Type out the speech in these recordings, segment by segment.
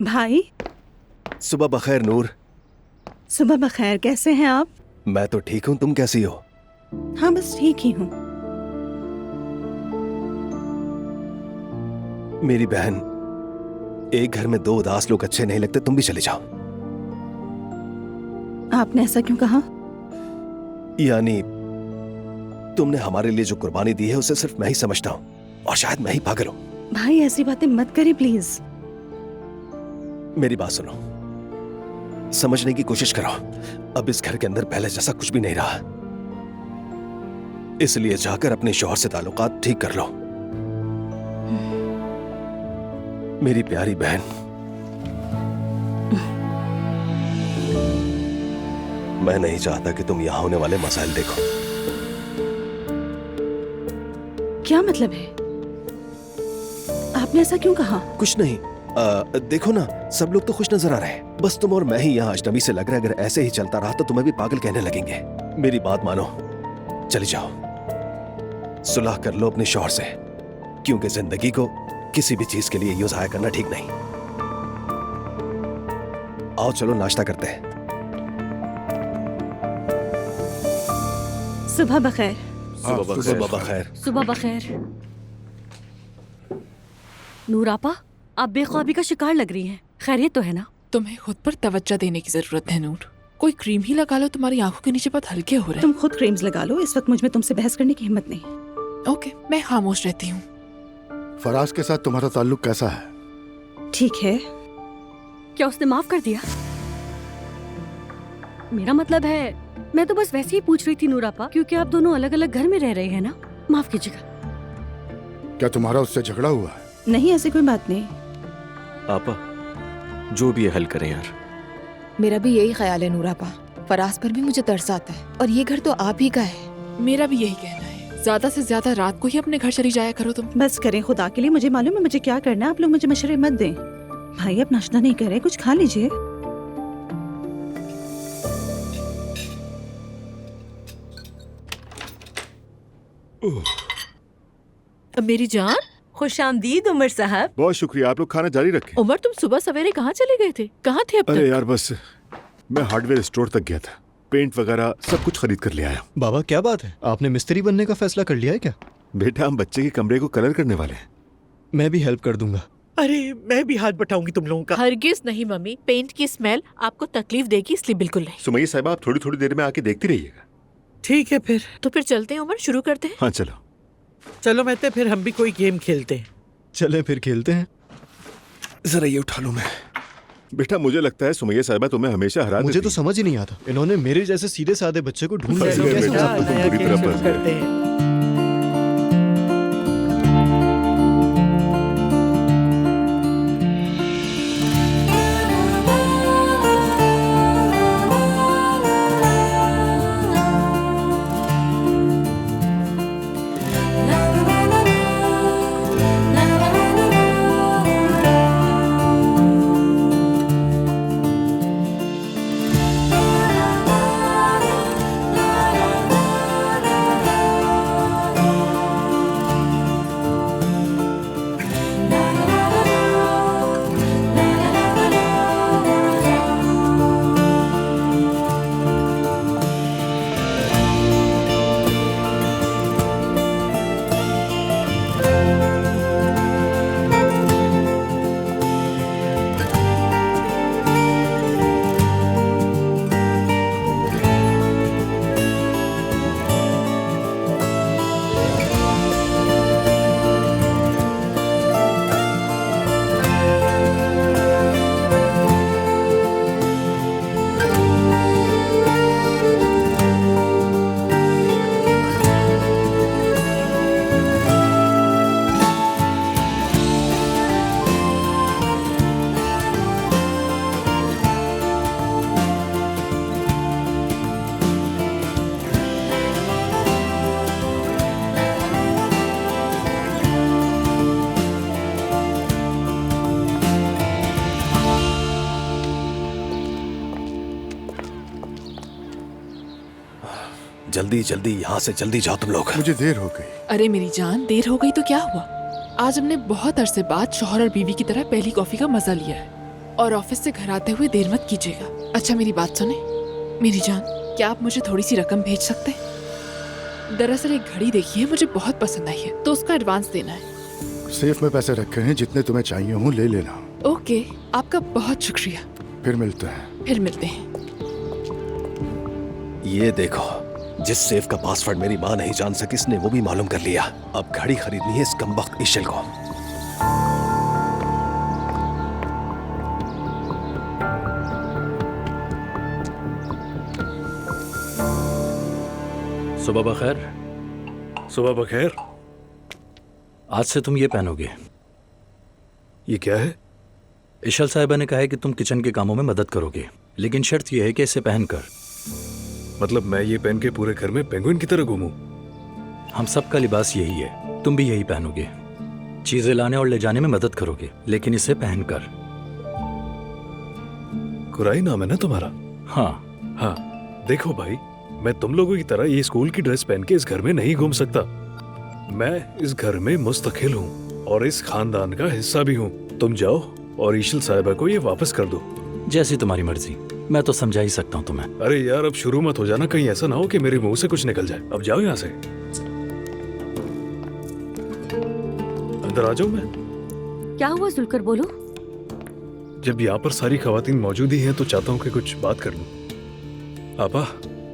भाई सुबह बखैर नूर। सुबह बखैर, कैसे हैं आप? मैं तो ठीक हूँ, तुम कैसी हो? हाँ बस ठीक ही हूँ। मेरी बहन, एक घर में दो उदास लोग अच्छे नहीं लगते, तुम भी चले जाओ। आपने ऐसा क्यों कहा? यानी तुमने हमारे लिए जो कुर्बानी दी है उसे सिर्फ मैं ही समझता हूँ और शायद मैं ही पागल हूँ। भाई ऐसी बातें मत करिए प्लीज। मेरी बात सुनो, समझने की कोशिश करो। अब इस घर के अंदर पहले जैसा कुछ भी नहीं रहा, इसलिए जाकर अपने शौहर से ताल्लुकात ठीक कर लो। मेरी प्यारी बहन, मैं नहीं चाहता कि तुम यहां होने वाले मसाइल देखो। क्या मतलब है? आपने ऐसा क्यों कहा? कुछ नहीं, देखो ना, सब लोग तो खुश नजर आ रहे हैं, बस तुम और मैं ही यहाँ अजनबी से लग रहा है। अगर ऐसे ही चलता रहा तो तुम्हें भी पागल कहने लगेंगे। मेरी बात मानो, चली जाओ, सुलह कर लो अपने शौहर से, क्योंकि जिंदगी को किसी भी चीज के लिए यूं जाया करना ठीक नहीं। आओ चलो नाश्ता करते हैं। सुबह बखैर। सुबह बखैर। सुबह बखैर। नूर आपा, आप बेख्वाबी का शिकार लग रही हैं। खैरियत तो है ना? तुम्हें खुद पर तवज्जो देने की जरूरत है नूर। कोई क्रीम ही लगा लो, तुम्हारी आंखों के नीचे बहुत हल्के हो रहे हैं। तुम खुद क्रीम्स लगा लो, इस वक्त मुझ में तुमसे बहस करने की हिम्मत नहीं। ओके, मैं खामोश रहती हूँ। फराज के साथ तुम्हारा ताल्लुक कैसा है? ठीक है। क्या उसने माफ कर दिया? मेरा मतलब है, मैं तो बस वैसे ही पूछ रही थी नूर आपा, क्योंकि आप दोनों अलग अलग घर में रह रहे हैं ना। माफ कीजिएगा। क्या तुम्हारा उससे झगड़ा हुआ है? नहीं, ऐसी कोई बात नहीं। आपा, जो भी है हल करें यार। मेरा भी यही ख्याल है नूरापा। फराज पर भी मुझे तरस आता है, और ये घर तो आप ही का है। मेरा भी यही कहना है, ज्यादा से ज्यादा रात को ही अपने घर चली जाया करो तुम। बस करें खुदा के लिए, मुझे मालूम है मुझे क्या करना है। आप लोग मुझे मशवरे मत दें। भाई अब नाश्ता नहीं कर रहे, कुछ खा लीजिए। मेरी जान, खुशामदीद उमर साहब। बहुत शुक्रिया, आप लोग खाना जारी रखें। उमर, तुम सुबह सवेरे कहाँ चले गए थे? कहाँ थे अब तक? अरे यार, बस मैं हार्डवेयर स्टोर तक गया था, पेंट वगैरह सब कुछ खरीद कर ले आया। बाबा क्या बात है, आपने मिस्त्री बनने का फैसला कर लिया है क्या? बेटा, हम बच्चे के कमरे को कलर करने वाले हैं। मैं भी हेल्प कर दूंगा। अरे मैं भी हाथ बटाऊंगी तुम लोगों का। हरगिज नहीं मम्मी, पेंट की स्मेल आपको तकलीफ देगी, इसलिए बिल्कुल नहीं। सुमैया साहिबा, आप थोड़ी थोड़ी देर में आके देखती रहिएगा। ठीक है फिर। तो फिर चलते हैं उमर, शुरू करते हैं। हाँ चलो। चलो महते, फिर हम भी कोई गेम खेलते हैं। चले फिर खेलते हैं। जरा ये उठा लूं मैं। बेटा, मुझे लगता है सुमैया साहिबा तुम्हें हमेशा हरा मुझे देती तो समझ ही नहीं आता, इन्होंने मेरे जैसे सीधे साधे बच्चे को ढूंढ फंस गए कैसे बेटा, कैसे- अब तो तुम बुरी तरह फंस गए। करते हैं। जल्दी जल्दी यहाँ से जल्दी जाओ तुम लोग। मुझे देर हो गई। अरे मेरी जान, देर हो गई तो क्या हुआ? आज हमने बहुत अरसे बाद शौहर और बीवी की तरह पहली कॉफी का मजा लिया है, और ऑफिस से घर आते हुए देर मत कीजिएगा। अच्छा मेरी बात सुने, मेरी जान, क्या आप मुझे थोड़ी सी रकम भेज सकते हैं? दरअसल एक घड़ी देखी है, मुझे बहुत पसंद आई है, तो उसका एडवांस देना है। सेफ में पैसे रखे हैं, जितने तुम्हें चाहिए हों ले लेना। ओके, आपका बहुत शुक्रिया। फिर मिलते हैं। फिर मिलते हैं। ये देखो, जिस सेफ का पासवर्ड मेरी माँ नहीं जान सकी, इसने वो भी मालूम कर लिया। अब घड़ी खरीदनी है इस कमबख्त ईशल को। सुबह बखैर। सुबह बखैर। आज से तुम ये पहनोगे। ये क्या है? इशल साहिबा ने कहा है कि तुम किचन के कामों में मदद करोगे, लेकिन शर्त यह है कि इसे पहनकर। मतलब मैं ये पहन के पूरे घर में पेंगुइन की तरह घूमूं? हम सबका लिबास यही है, तुम भी यही पहनोगे। चीजें लाने और ले जाने में मदद करोगे, लेकिन इसे पहनकर। कुराई नाम है ना तुम्हारा? हाँ। हाँ, देखो भाई, मैं तुम लोगों की तरह ये स्कूल की ड्रेस पहन के इस घर में नहीं घूम सकता। मैं इस घर में मुस्तकिल हूँ और इस खानदान का हिस्सा भी हूँ। तुम जाओ और ईशल साहिबा को ये वापस कर दो। जैसी तुम्हारी मर्जी, मैं तो समझा ही सकता हूँ तुम्हें। अरे यार, अब शुरू मत हो जाना, कहीं ऐसा ना हो कि मेरे मुंह से कुछ निकल जाए। अब जाओ यहाँ से, अंदर आ जाओ। मैं क्या हुआ जुल्कर, बोलो। जब यहाँ पर सारी खवातीन मौजूद ही हैं तो चाहता हूँ कि कुछ बात कर लूँ। आपा,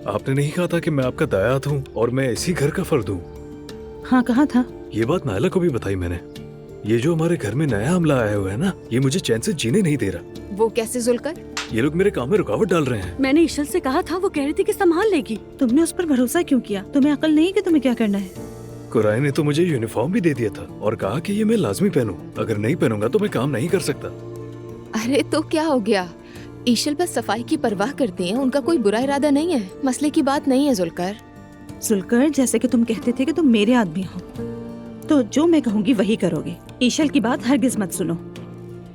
आपने नहीं कहा था कि मैं आपका दायाद हूँ और मैं इसी घर का फर्द हूँ? हाँ, कहा था। ये बात नायला को भी बताई मैंने। ये जो हमारे घर में नया हमला आया हुआ है ना, ये मुझे चैन से जीने नहीं दे रहा। वो कैसे जुल्कर? ये लोग मेरे काम में रुकावट डाल रहे हैं। मैंने इशल से कहा था, वो कह रही थी कि संभाल लेगी। तुमने उस पर भरोसा क्यों किया? तुम्हें अकल नहीं कि तुम्हें क्या करना है? कुराई ने तो मुझे यूनिफॉर्म भी दे दिया था और कहा कि ये मैं लाजमी पहनूं। अगर नहीं पहनूंगा तो मैं काम नहीं कर सकता। अरे तो क्या हो गया? ईशल बस सफाई की परवाह करती हैं, उनका कोई बुरा इरादा नहीं है। मसले की बात नहीं है जुल्कर। जुल्कर, जैसे कि तुम कहते थे कि तुम मेरे आदमी हो, तो जो मैं कहूँगी वही करोगे। ईशल की बात हरगिज मत सुनो,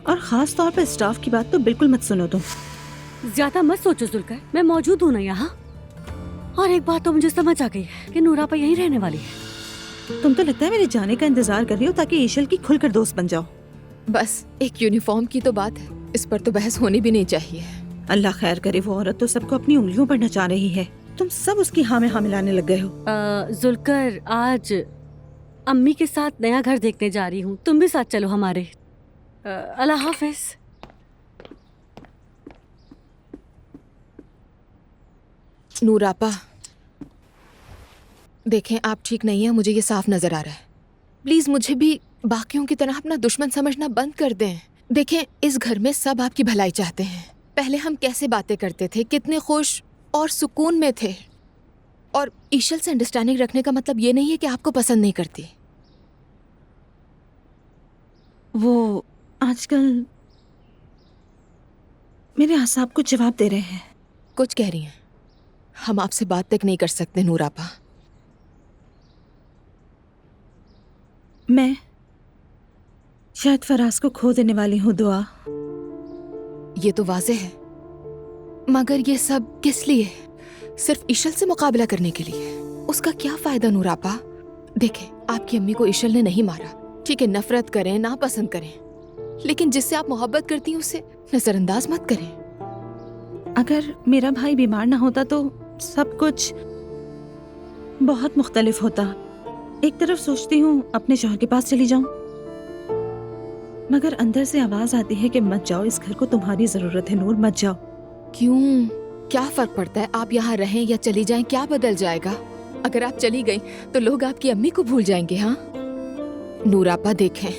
और खास तौर पर स्टाफ की बात तो बिल्कुल मत सुनो तुम। ज्यादा मत सोचो जुल्कर, मैं मौजूद हूँ ना यहाँ। और एक बात तो मुझे समझ आ गई है कि नूरापा यहीं रहने वाली है। तुम तो लगता है मेरे जाने का इंतजार कर रही हो ताकि ईशल की खुलकर दोस्त बन जाओ। बस एक यूनिफॉर्म की तो बात है, इस पर तो बहस होनी भी नहीं चाहिए। अल्लाह खैर करे, वो औरत तो सबको अपनी उंगलियों पर नचा रही है। तुम सब उसकी हाँ में हाँ मिलाने लग गए हो। जुल्कर, आज अम्मी के साथ नया घर देखने जा रही हूँ, तुम भी साथ चलो हमारे। अल्लाह हाफिज। नूरापा, देखें आप ठीक नहीं है, मुझे ये साफ नजर आ रहा है। प्लीज मुझे भी बाकियों की तरह अपना दुश्मन समझना बंद कर दें। देखें, इस घर में सब आपकी भलाई चाहते हैं। पहले हम कैसे बातें करते थे, कितने खुश और सुकून में थे। और ईशल से अंडरस्टैंडिंग रखने का मतलब ये नहीं है कि आपको पसंद नहीं करती। वो आजकल मेरे आसाब को जवाब दे रहे हैं। कुछ कह रही हैं? हम आपसे बात तक नहीं कर सकते नूरापा। मैं शायद फराज को खो देने वाली हूँ। दुआ। ये तो वाज़ेह है, मगर ये सब किस लिए? सिर्फ ईशल से मुकाबला करने के लिए? उसका क्या फायदा नूरापा? देखें, आपकी अम्मी को ईशल ने नहीं मारा। ठीक है, नफरत करें, नापसंद करें, लेकिन जिससे आप मोहब्बत करती हैं उसे नजरअंदाज मत करें। अगर मेरा भाई बीमार ना होता तो सब कुछ बहुत मुख्तलिफ होता। एक तरफ सोचती हूँ अपने शौहर के पास चली जाऊं, मगर अंदर से आवाज आती है कि मत जाओ, इस घर को तुम्हारी जरूरत है नूर, मत जाओ। क्यों? क्या फर्क पड़ता है आप यहाँ रहें या चली जाएं? क्या बदल जाएगा? अगर आप चली गई तो लोग आपकी अम्मी को भूल जाएंगे। हाँ नूरापा, देखें,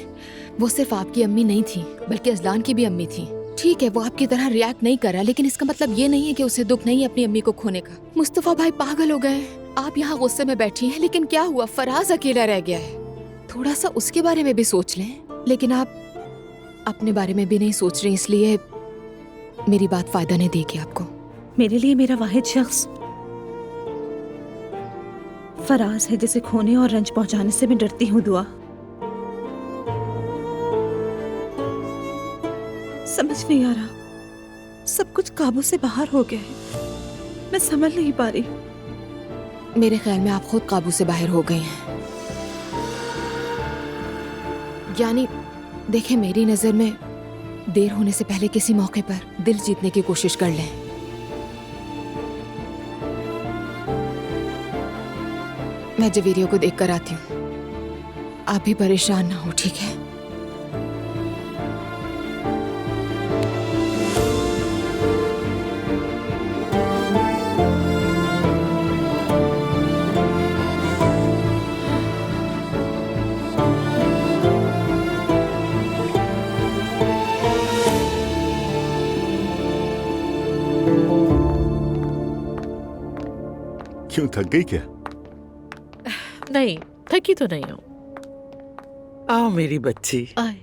वो सिर्फ आपकी अम्मी नहीं थी बल्कि अजलान की भी अम्मी थी। ठीक है, वो आपकी तरह रिएक्ट नहीं कर रहा, लेकिन इसका मतलब ये नहीं है कि उसे दुख नहीं है अपनी अम्मी को खोने का। मुस्तफा भाई पागल हो गए। आप यहाँ गुस्से में बैठी हैं, लेकिन क्या हुआ? फराज अकेला रह गया है। थोड़ा सा उसके बारे में भी सोच लें। लेकिन आप अपने बारे में भी नहीं सोच रहे, इसलिए मेरी बात फायदा नहीं देगी आपको। मेरे लिए मेरा वाहिद शख्स फराज है, जिसे खोने और रंज पहुंचाने से मैं डरती हूँ। दुआ। समझ नहीं आ रहा, सब कुछ काबू से बाहर हो गया है, मैं समझ नहीं पा रही। मेरे ख्याल में आप खुद काबू से बाहर हो गए हैं। यानी देखें, मेरी नजर में देर होने से पहले किसी मौके पर दिल जीतने की कोशिश कर लें। मैं जवेरियो को देख कर आती हूँ। आप भी परेशान ना हो, ठीक है? क्यों, थक गई क्या? नहीं, थकी तो नहीं हूँ। आओ मेरी बच्ची। आए।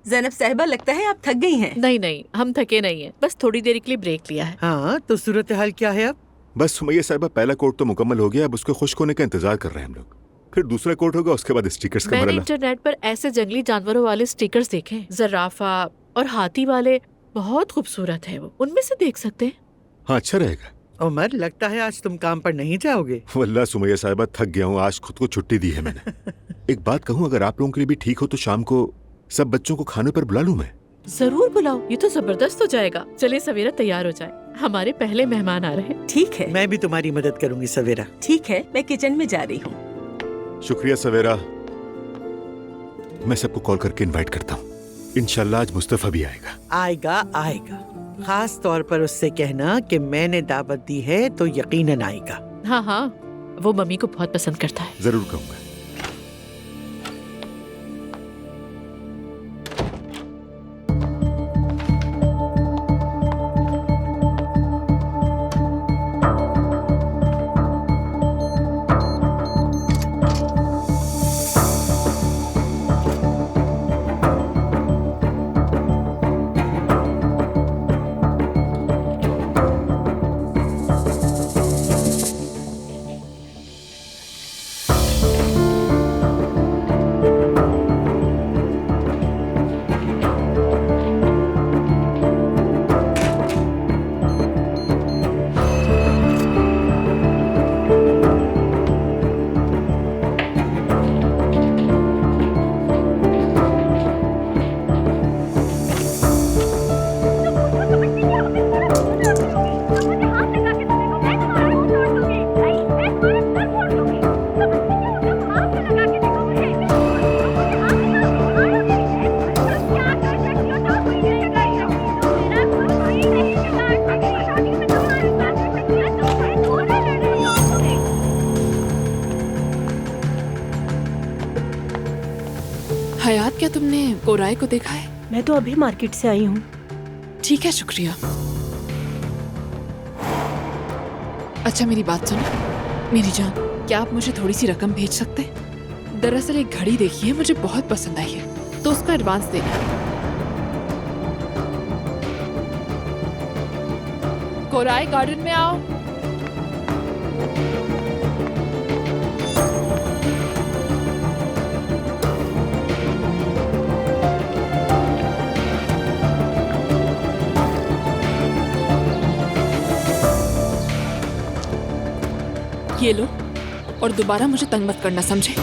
ज़ैनब साहिबा, लगता है आप थक गई हैं। नहीं नहीं, हम थके नहीं हैं, बस थोड़ी देर के लिए ब्रेक लिया है। हाँ, तो सूरत हाल क्या है अब? बस सुमैया साहिबा, पहला कोट तो मुकम्मल हो गया, अब उसके खुश्क होने का इंतजार कर रहे हैं हम लोग। फिर दूसरा कोट होगा, उसके बाद स्टिकर्स का मैंने मरला। इंटरनेट पर ऐसे जंगली जानवरों वाले स्टिकर्स देखे, जराफा और हाथी वाले, बहुत खूबसूरत है वो। उनमें से देख सकते हैं? हाँ, अच्छा रहेगा। उमर, लगता है आज तुम काम पर नहीं जाओगे। वल्लाह सुमैया साहिबा, थक गया हूँ, आज खुद को छुट्टी दी है मैंने। एक बात कहूँ, अगर आप लोगों के लिए भी ठीक हो तो शाम को सब बच्चों को खाने पर बुला लूं मैं? जरूर बुलाओ, ये तो जबरदस्त हो जाएगा। चलिए सवेरा तैयार हो जाए, हमारे पहले मेहमान आ रहे हैं। ठीक है, मैं भी तुम्हारी मदद करूंगी सवेरा। ठीक है, मैं किचन में जा रही हूँ। शुक्रिया सवेरा। मैं सबको कॉल करके इनवाइट करता हूँ। इंशाल्लाह आज मुस्तफा भी आएगा। आएगा आएगा, खास तौर पर उससे कहना कि मैंने दावत दी है तो यकीनन आएगा। हाँ हाँ, वो मम्मी को बहुत पसंद करता है। जरूर कहूँगा। हयात, क्या तुमने कोराई को देखा है? मैं तो अभी मार्केट से आई हूँ। ठीक है, शुक्रिया। अच्छा मेरी बात सुनो मेरी जान, क्या आप मुझे थोड़ी सी रकम भेज सकते हैं? दरअसल एक घड़ी देखी है, मुझे बहुत पसंद आई है, तो उसका एडवांस देना। कोराई गार्डन में आओ। ये लो, और दोबारा मुझे तंग मत करना, समझे?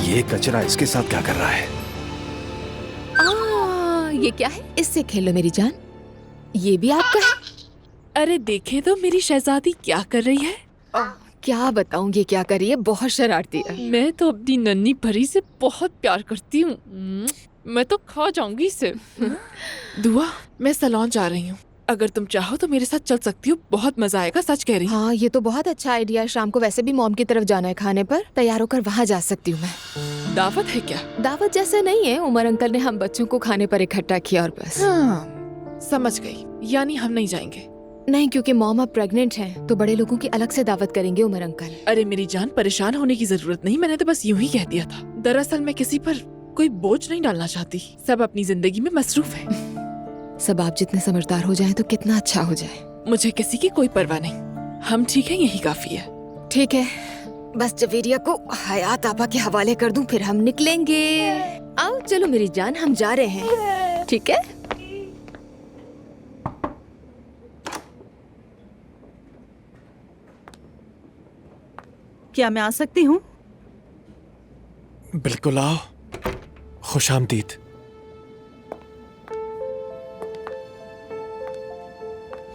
ये कचरा इसके साथ क्या कर रहा है? ये क्या है? इससे खेलो मेरी जान। ये भी आपका है? अरे देखें तो मेरी शहजादी क्या कर रही है। क्या बताऊं ये क्या कर रही है, बहुत शरारती है। मैं तो अपनी नन्ही परी से बहुत प्यार करती हूँ। मैं तो खा जाऊंगी इसे। दुआ, मैं सलोन जा रही हूँ, अगर तुम चाहो तो मेरे साथ चल सकती हो, बहुत मजा आएगा, सच कह रही हूँ। हाँ, ये तो बहुत अच्छा आइडिया है। शाम को वैसे भी मॉम की तरफ जाना है खाने पर, तैयार होकर वहाँ जा सकती हूँ मैं। दावत है क्या? दावत जैसे नहीं है, उमर अंकल ने हम बच्चों को खाने पर इकट्ठा किया और बस। हाँ, समझ गई, यानी हम नहीं जाएंगे। नहीं, क्योंकि मॉम अब प्रेग्नेंट हैं, तो बड़े लोगों की अलग से दावत करेंगे उमर अंकल। अरे मेरी जान, परेशान होने की जरूरत नहीं, मैंने तो बस यूं ही कह दिया था। दरअसल मैं किसी पर कोई बोझ नहीं डालना चाहती, सब अपनी जिंदगी में मसरूफ है। सब आप जितने समझदार हो जाएं तो कितना अच्छा हो जाए। मुझे किसी की कोई परवाह नहीं, हम ठीक है, यही काफी है। ठीक है, बस जवेरिया को हयात आपा के हवाले कर दूं, फिर हम निकलेंगे। आओ चलो मेरी जान, हम जा रहे हैं, ठीक है? क्या मैं आ सकती हूँ? बिल्कुल आओ। खुशामदीद।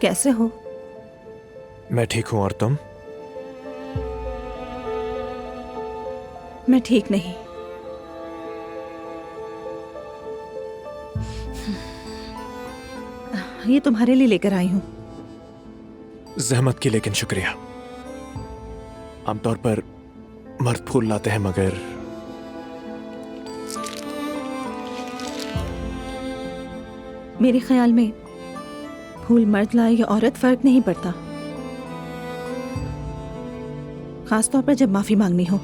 कैसे हो? मैं ठीक हूँ, और तुम? मैं ठीक नहीं। ये तुम्हारे लिए लेकर आई हूँ। जहमत की, लेकिन शुक्रिया। आमतौर पर मर्द फूल लाते हैं, मगर मेरे ख्याल में फूल मर्द लाए या औरत फर्क नहीं पड़ता, खासतौर पर जब माफी मांगनी हो।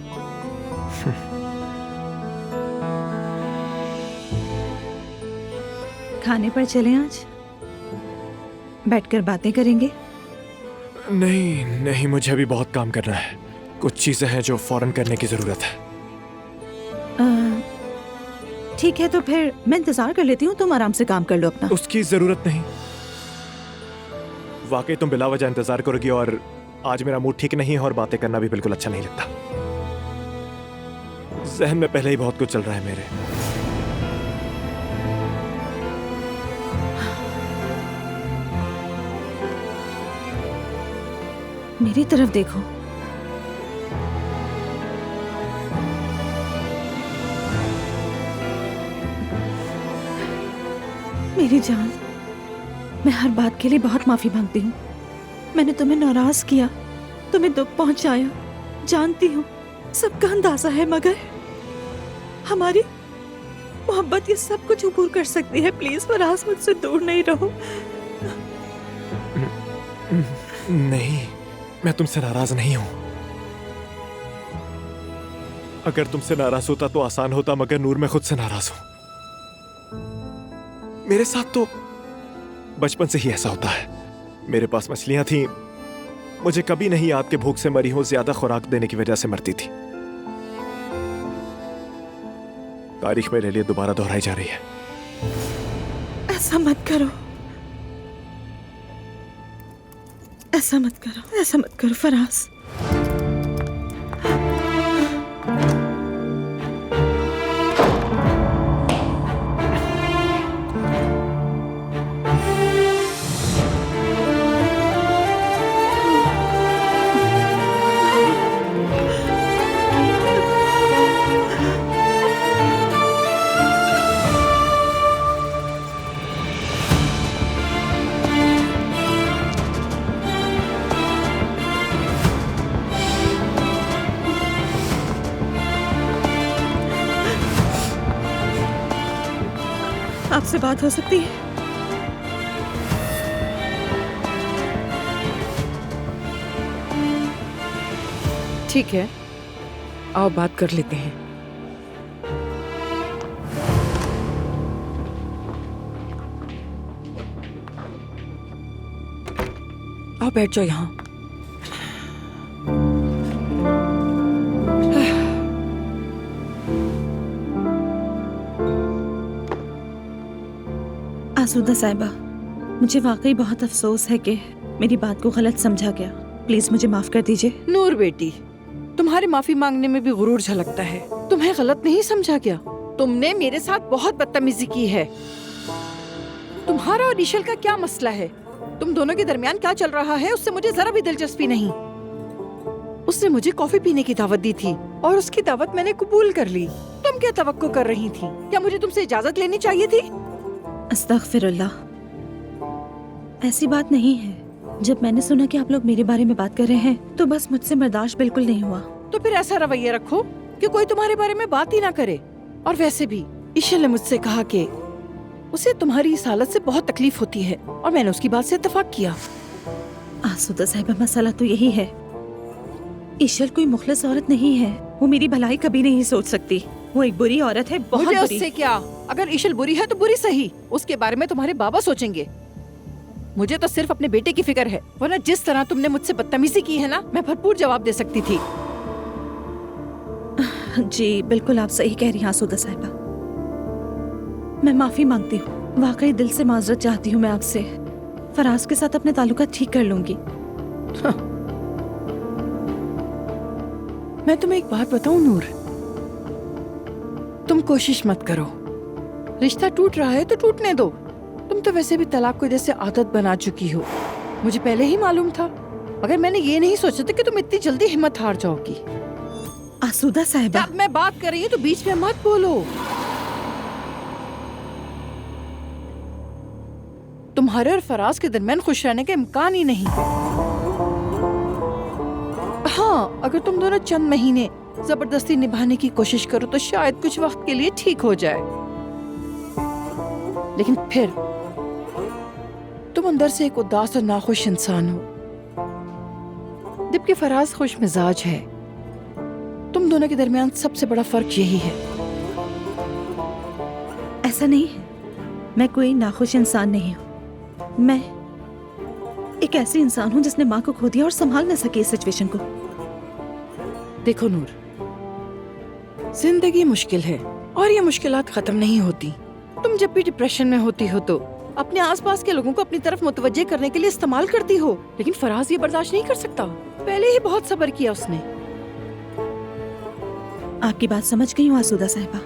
खाने पर चलें आज? बैठकर बातें करेंगे? नहीं नहीं, मुझे अभी बहुत काम करना है। कुछ चीजें हैं जो फौरन करने की जरूरत है। ठीक है, तो फिर मैं इंतजार कर लेती हूँ, तुम आराम से काम कर लो अपना। उसकी जरूरत नहीं। वाकई तुम बिला वजह इंतजार करोगी, और आज मेरा मूड ठीक नहीं है और बातें करना भी बिल्कुल अच्छा नहीं लगता। जहन में पहले ही बहुत कुछ चल रहा है मेरे। मेरी तरफ देखो। मेरी जान, मैं हर बात के लिए बहुत माफी मांगती हूँ। मैंने तुम्हें नाराज किया, तुम्हें दुख पहुंचाया, जानती हूँ, सबका अंदाजा है, मगर हमारी मोहब्बत ये सब कुछ अबूर कर सकती है। प्लीज फराज, मुझसे दूर नहीं रहो। नहीं, मैं तुमसे नाराज नहीं हूं। अगर तुमसे नाराज होता तो आसान होता, मगर नूर, मैं खुद से नाराज हूं। मेरे साथ तो बचपन से ही ऐसा होता है। मेरे पास मछलियां थीं, मुझे कभी नहीं याद कि भूख से मरी हूं, ज्यादा खुराक देने की वजह से मरती थी। तारीख मेरे लिए दोबारा दोहराई जा रही है। ऐसा मत करो, ऐसा मत करो, ऐसा मत करो फराज। आपसे बात हो सकती है? ठीक है, आओ बात कर लेते हैं। आओ बैठ जाओ यहाँ। आसूदा साहिबा, मुझे वाकई बहुत अफसोस है कि मेरी बात को गलत समझा गया। प्लीज मुझे माफ कर दीजिए। नूर बेटी, तुम्हारे माफी मांगने में भी गुरूर झलकता है। तुम्हें गलत नहीं समझा गया। तुमने मेरे साथ बहुत बदतमीजी की है। तुम्हारा और ईशल का क्या मसला है? तुम दोनों के दरमियान क्या चल रहा है, उससे मुझे जरा भी दिलचस्पी नहीं। उसने मुझे कॉफी पीने की दावत दी थी और उसकी दावत मैंने कबूल कर ली। तुम क्या तवक्को कर रही थी? क्या मुझे तुमसे इजाजत लेनी चाहिए थी? अस्तगफिरुल्लाह, ऐसी बात नहीं है। जब मैंने सुना कि आप लोग मेरे बारे में बात कर रहे हैं तो बस मुझसे बर्दाश्त बिल्कुल नहीं हुआ। तो फिर ऐसा रवैया रखो कि कोई तुम्हारे बारे में बात ही ना करे। और वैसे भी ईशल ने मुझसे कहा कि उसे तुम्हारी इस हालत से बहुत तकलीफ होती है और मैंने उसकी बात से इत्तेफाक किया। आसूदा साहिबा, मसला तो यही है, ईशल कोई मुखलिस औरत नहीं है। वो मेरी भलाई कभी नहीं सोच सकती। वो एक बुरी औरत है, बहुत मुझे बुरी। उससे क्या? अगर ईशल बुरी है तो बुरी सही, उसके बारे में तुम्हारे बाबा सोचेंगे। मुझे तो सिर्फ अपने बेटे की फिक्र है, वरना जिस तरह तुमने मुझसे बदतमीजी की है ना, मैं भरपूर जवाब दे सकती थी। जी बिल्कुल आप सही कह रही हैं आसूदा साहिबा। मैं माफी मांगती हूँ, वाकई दिल से माजरत चाहती हूँ मैं आपसे। फराज के साथ अपने ताल्लुकात ठीक कर लूंगी। मैं तुम्हें एक बात बताऊं नूर, तुम कोशिश मत करो। रिश्ता टूट रहा है तो टूटने दो। तुम तो वैसे भी तलाक को जैसे आदत बना चुकी हो, मुझे पहले ही मालूम था। मगर मैंने ये नहीं सोचा था कि तुम इतनी जल्दी हिम्मत हार जाओगी। आसूदा साहिबा, जब मैं बात कर रही हूँ तो बीच में मत बोलो। तुम्हारे और फराज के दरमियान खुश रहने का इम्कान ही नहीं। हाँ, अगर तुम दोनों चंद महीने जबरदस्ती निभाने की कोशिश करो तो शायद कुछ वक्त के लिए ठीक हो जाए, लेकिन फिर तुम अंदर से एक उदास और नाखुश इंसान हो। जबकि फराज खुश मिजाज है। तुम दोनों के दरमियान सबसे बड़ा फर्क यही है। ऐसा नहीं है, मैं कोई नाखुश इंसान नहीं हूँ। मैं एक ऐसी इंसान हूँ जिसने माँ को खो दिया और संभाल न सके इस सिचुएशन को। देखो नूर, जिंदगी मुश्किल है और ये मुश्किलात खत्म नहीं होती। तुम जब भी डिप्रेशन में होती हो तो अपने आसपास के लोगों को अपनी तरफ मुतवज्जे करने के लिए इस्तेमाल करती हो, लेकिन फराज ये बर्दाश्त नहीं कर सकता। पहले ही बहुत सब्र किया उसने। आपकी बात समझ गई हूँ आसूदा साहिबा।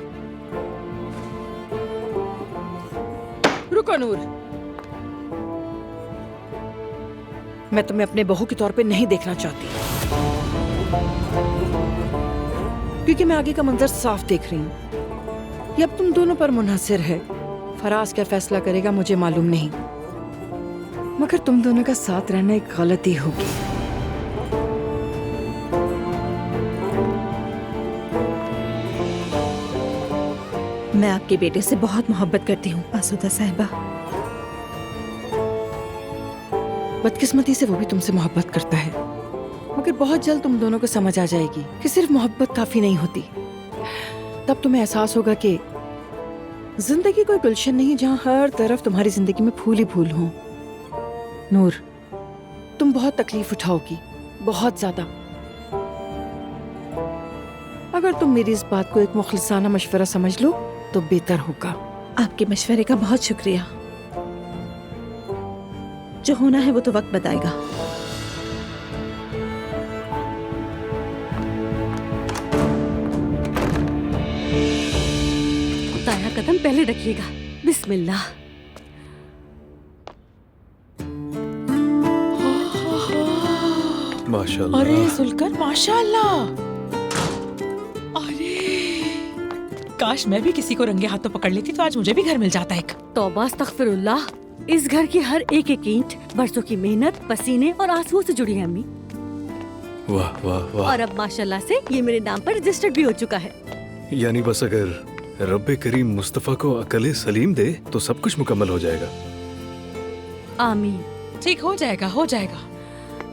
रुको नूर, मैं तुम्हें अपने बहू के तौर पे नहीं देखना चाहती, क्योंकि मैं आगे का मंजर साफ देख रही हूँ। ये अब तुम दोनों पर मुनहसर है। फराज क्या फैसला करेगा मुझे मालूम नहीं, मगर तुम दोनों का साथ रहना एक गलती होगी। मैं आपके बेटे से बहुत मोहब्बत करती हूँ आसूदा साहिबा। बदकिस्मती से वो भी तुमसे मोहब्बत करता है, मगर बहुत जल्द तुम दोनों को समझ आ जाएगी कि सिर्फ मोहब्बत काफी नहीं होती। तब तुम्हें एहसास होगा कि जिंदगी कोई गुलशन नहीं जहाँ हर तरफ तुम्हारी जिंदगी में फूल ही फूल हों। नूर, तुम बहुत तकलीफ उठाओगी, बहुत ज्यादा। अगर तुम मेरी इस बात को एक मुखलिसाना मशवरा समझ लो तो बेहतर होगा। आपके मशवरे का बहुत शुक्रिया। जो होना है वो तो वक्त बताएगा। दाया कदम पहले रखिएगा। बिस्मिल्लाह। माशाल्लाह। अरे जुल्कर, माशाल्लाह। अरे काश मैं भी किसी को रंगे हाथों पकड़ लेती तो आज मुझे भी घर मिल जाता एक। तौबा अस्तगफिरुल्लाह। इस घर की हर एक एक ईंट बरसों की मेहनत, पसीने और आंसुओं से जुड़ी है अम्मी। वाह वाह वाह। और अब माशाल्लाह से ये मेरे नाम पर रजिस्टर्ड भी हो चुका है। यानी बस अगर रब्बे करीम मुस्तफा को अकले सलीम दे तो सब कुछ मुकम्मल हो जाएगा। आमीन। ठीक हो जाएगा, हो जाएगा।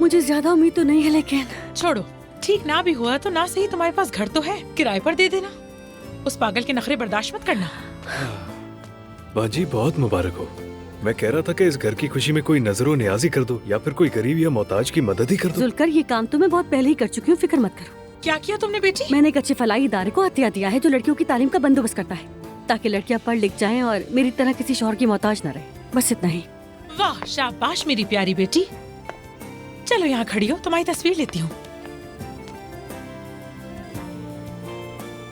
मुझे ज्यादा उम्मीद तो नहीं है, लेकिन छोड़ो, ठीक ना भी हुआ तो ना सही तुम्हारे पास घर तो है, किराए पर दे देना। उस पागल के नखरे बर्दाश्त मत करना। बाजी बहुत मुबारक हो। मैं कह रहा था कि इस घर की खुशी में कोई नजरो नियाजी कर दो या फिर कोई गरीब या मोहताज की मदद ही कर दो। जुल्कर, ये काम तो मैं बहुत पहले ही कर चुकी हूँ, फिक्र मत करो। क्या किया तुमने बेटी? मैंने एक अच्छे फलाई इदारे को हथिया दिया है जो लड़कियों की तालीम का बंदोबस्त करता है, ताकि लड़कियाँ पढ़ लिख जाएं और मेरी तरह किसी शौहर की मोहताज न रहे। बस इतना ही। वाह, शाबाश मेरी प्यारी बेटी। चलो यहाँ खड़ी हो, तुम्हारी तस्वीर लेती हूँ।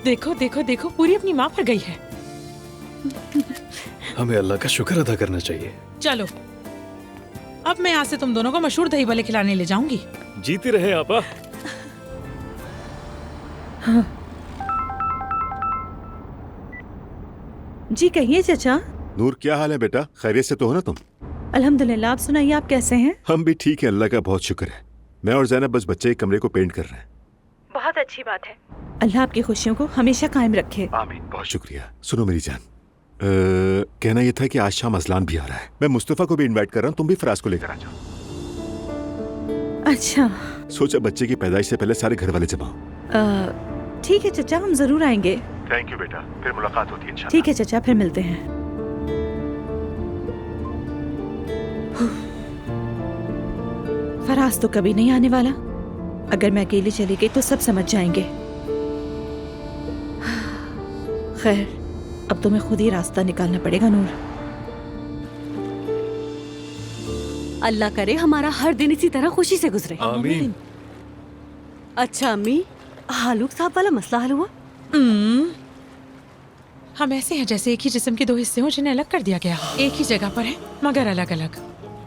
देखो देखो देखो, पूरी अपनी माँ पर गई है। हमें अल्लाह का शुक्र अदा करना चाहिए। चलो अब मैं यहाँ से तुम दोनों को मशहूर दही भल्ले खिलाने ले जाऊंगी। जीती रहे आपा। हाँ। जी कहिए चाचा। नूर, क्या हाल है बेटा? खैरियत से तो हो ना तुम? अल्हम्दुलिल्लाह। आप सुनाइए, आप कैसे हैं? हम भी ठीक है, अल्लाह का बहुत शुक्र है। मैं और जैनब बस बच्चे के कमरे को पेंट कर रहे हैं। बहुत अच्छी बात है। अल्लाह आपकी खुशियों को हमेशा कायम रखे। आमीन। बहुत शुक्रिया। सुनो मेरी जान, कहना यह था कि आज शाम अजलान भी आ रहा है। मैं मुस्तफा को भी इनवाइट कर रहा हूँ, तुम भी फराज को लेकर आ जाओ। अच्छा। सोचा बच्चे की पैदाइश से पहले सारे घर वाले जमा हो। ठीक है चचा, हम जरूर आएंगे। थैंक यू बेटा, फिर मुलाकात होती है इंशाल्लाह। ठीक है चचा, फिर मिलते हैं। फराज तो कभी नहीं आने वाला। अगर मैं अकेली चली गई तो सब समझ जाएंगे। खैर, अब तुम्हें खुद ही रास्ता निकालना पड़ेगा नूर। अल्लाह करे हमारा हर दिन इसी तरह खुशी से गुजरे। आमीन। अच्छा अम्मी, हालूक साहब वाला मसला हल हुआ? हम ऐसे हैं जैसे एक ही जिस्म के दो हिस्से हों जिन्हें अलग कर दिया गया। एक ही जगह पर है मगर अलग अलग।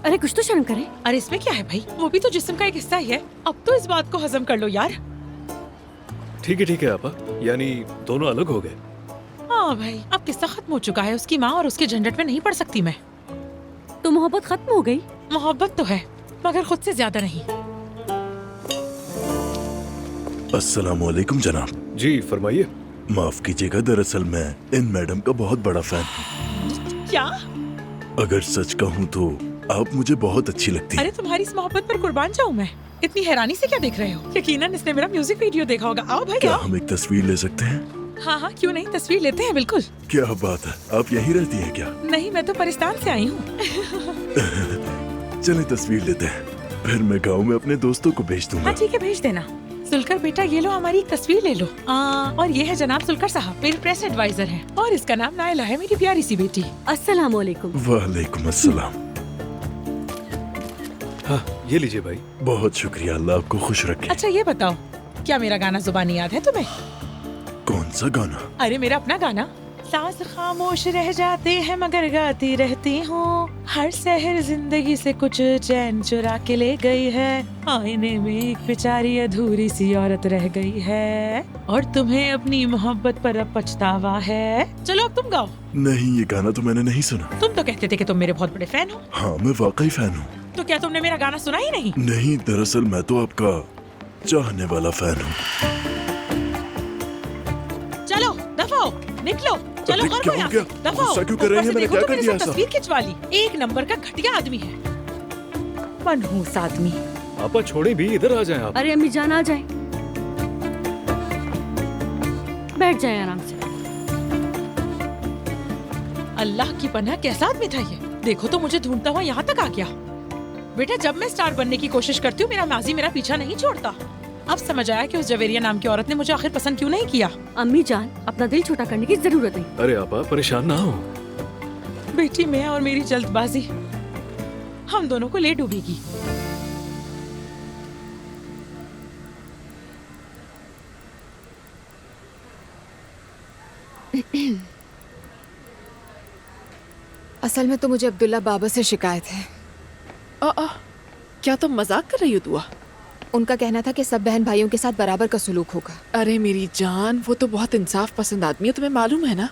अरे कुछ तो शर्म करे। अरे इसमें क्या है भाई, वो भी तो जिस्म का एक हिस्सा ही है। अब तो इस बात को हजम कर लो यार। ठीक है आपा, यानी दोनों अलग हो गए। हाँ भाई, अब किस्सा खत्म हो चुका है। उसकी माँ और उसके झंझट में नहीं पड़ सकती मैं। तो मोहब्बत खत्म हो गई? मोहब्बत तो है मगर खुद से ज्यादा नहीं। अस्सलाम वालेकुम जनाब। जी फरमाइए। माफ कीजिएगा, दरअसल मैं इन मैडम का बहुत बड़ा फैन हूँ। क्या? अगर सच कहूँ तो आप मुझे बहुत अच्छी लगती हैं। अरे तुम्हारी इस मोहब्बत पर कुर्बान जाऊँ मैं। इतनी हैरानी से क्या देख रहे हो? यकीनन इसने मेरा म्यूजिक वीडियो देखा होगा। आओ भाई क्या आओ। हम एक तस्वीर ले सकते हैं? हाँ हाँ क्यों नहीं, तस्वीर लेते हैं बिल्कुल। क्या बात है, आप यहीं रहती हैं क्या? नहीं, मैं तो पाकिस्तान से आई हूँ। चलें तस्वीर लेते हैं, फिर मैं गाँव में अपने दोस्तों को भेज दूंगा। हाँ ठीक है, भेज देना। सुलकर बेटा ये लो, हमारी एक तस्वीर ले लो। और ये है जनाब सुलकर साहब, मेरे प्रेस एडवाइजर हैं। और इसका नाम नायला है, मेरी प्यारी सी बेटी। अस्सलाम वालेकुम। वालेकुम अस्सलाम। हाँ ये लीजिए भाई। बहुत शुक्रिया, अल्लाह आपको खुश रखे। अच्छा ये बताओ, क्या मेरा गाना जुबानी याद है तुम्हें? कौन सा गाना? अरे मेरा अपना गाना। सांस खामोश रह जाते हैं मगर गाती रहती हूँ, हर शहर जिंदगी से कुछ चैन चुरा के ले गई है, आईने में एक बेचारी अधूरी सी औरत रह गई है, और तुम्हें अपनी मोहब्बत पर अब पछतावा है। चलो अब तुम गाओ। नहीं, ये गाना तो मैंने नहीं सुना। तुम तो कहते थे कि तुम मेरे बहुत बड़े फैन हो। हाँ मैं वाकई फैन हूँ। तो क्या तुमने मेरा गाना सुना ही नहीं? नहीं, दरअसल मैं तो आपका चाहने वाला फैन हूँ। चलो दफाओ, निकलो, चलो घर को यहाँ से। दफाओ। गुस्सा क्यों कर रहे हैं? मैंने क्या कर दिया ऐसा? तस्वीर खिंचवा ली। एक नंबर का घटिया आदमी है, मनहूस आदमी। आपा छोड़े भी, इधर आ जाएं आप। अरे अम्मी जान आ जाए, बैठ जाए आराम से। अल्लाह की पनाह, कैसा आदमी था ये? देखो तो मुझे ढूंढता हुआ यहाँ तक आ गया। बेटा जब मैं स्टार बनने की कोशिश करती हूँ, मेरा माजी मेरा पीछा नहीं छोड़ता। अब समझ आया कि उस जवेरिया नाम की औरत ने मुझे आखिर पसंद क्यों नहीं किया। अम्मी जान, अपना दिल छोटा करने की जरूरत नहीं। अरे आपा परेशान ना हो। बेटी मैं और मेरी जल्दबाजी हम दोनों को ले डूबेगी। असल में तो मुझे अब्दुल्ला बाबा से शिकायत है। क्या तुम मजाक कर रही हो दुआ? उनका कहना था कि सब बहन भाइयों के साथ बराबर का सुलूक होगा। अरे मेरी जान, वो तो बहुत इंसाफ पसंद आदमी है, तुम्हें मालूम है ना।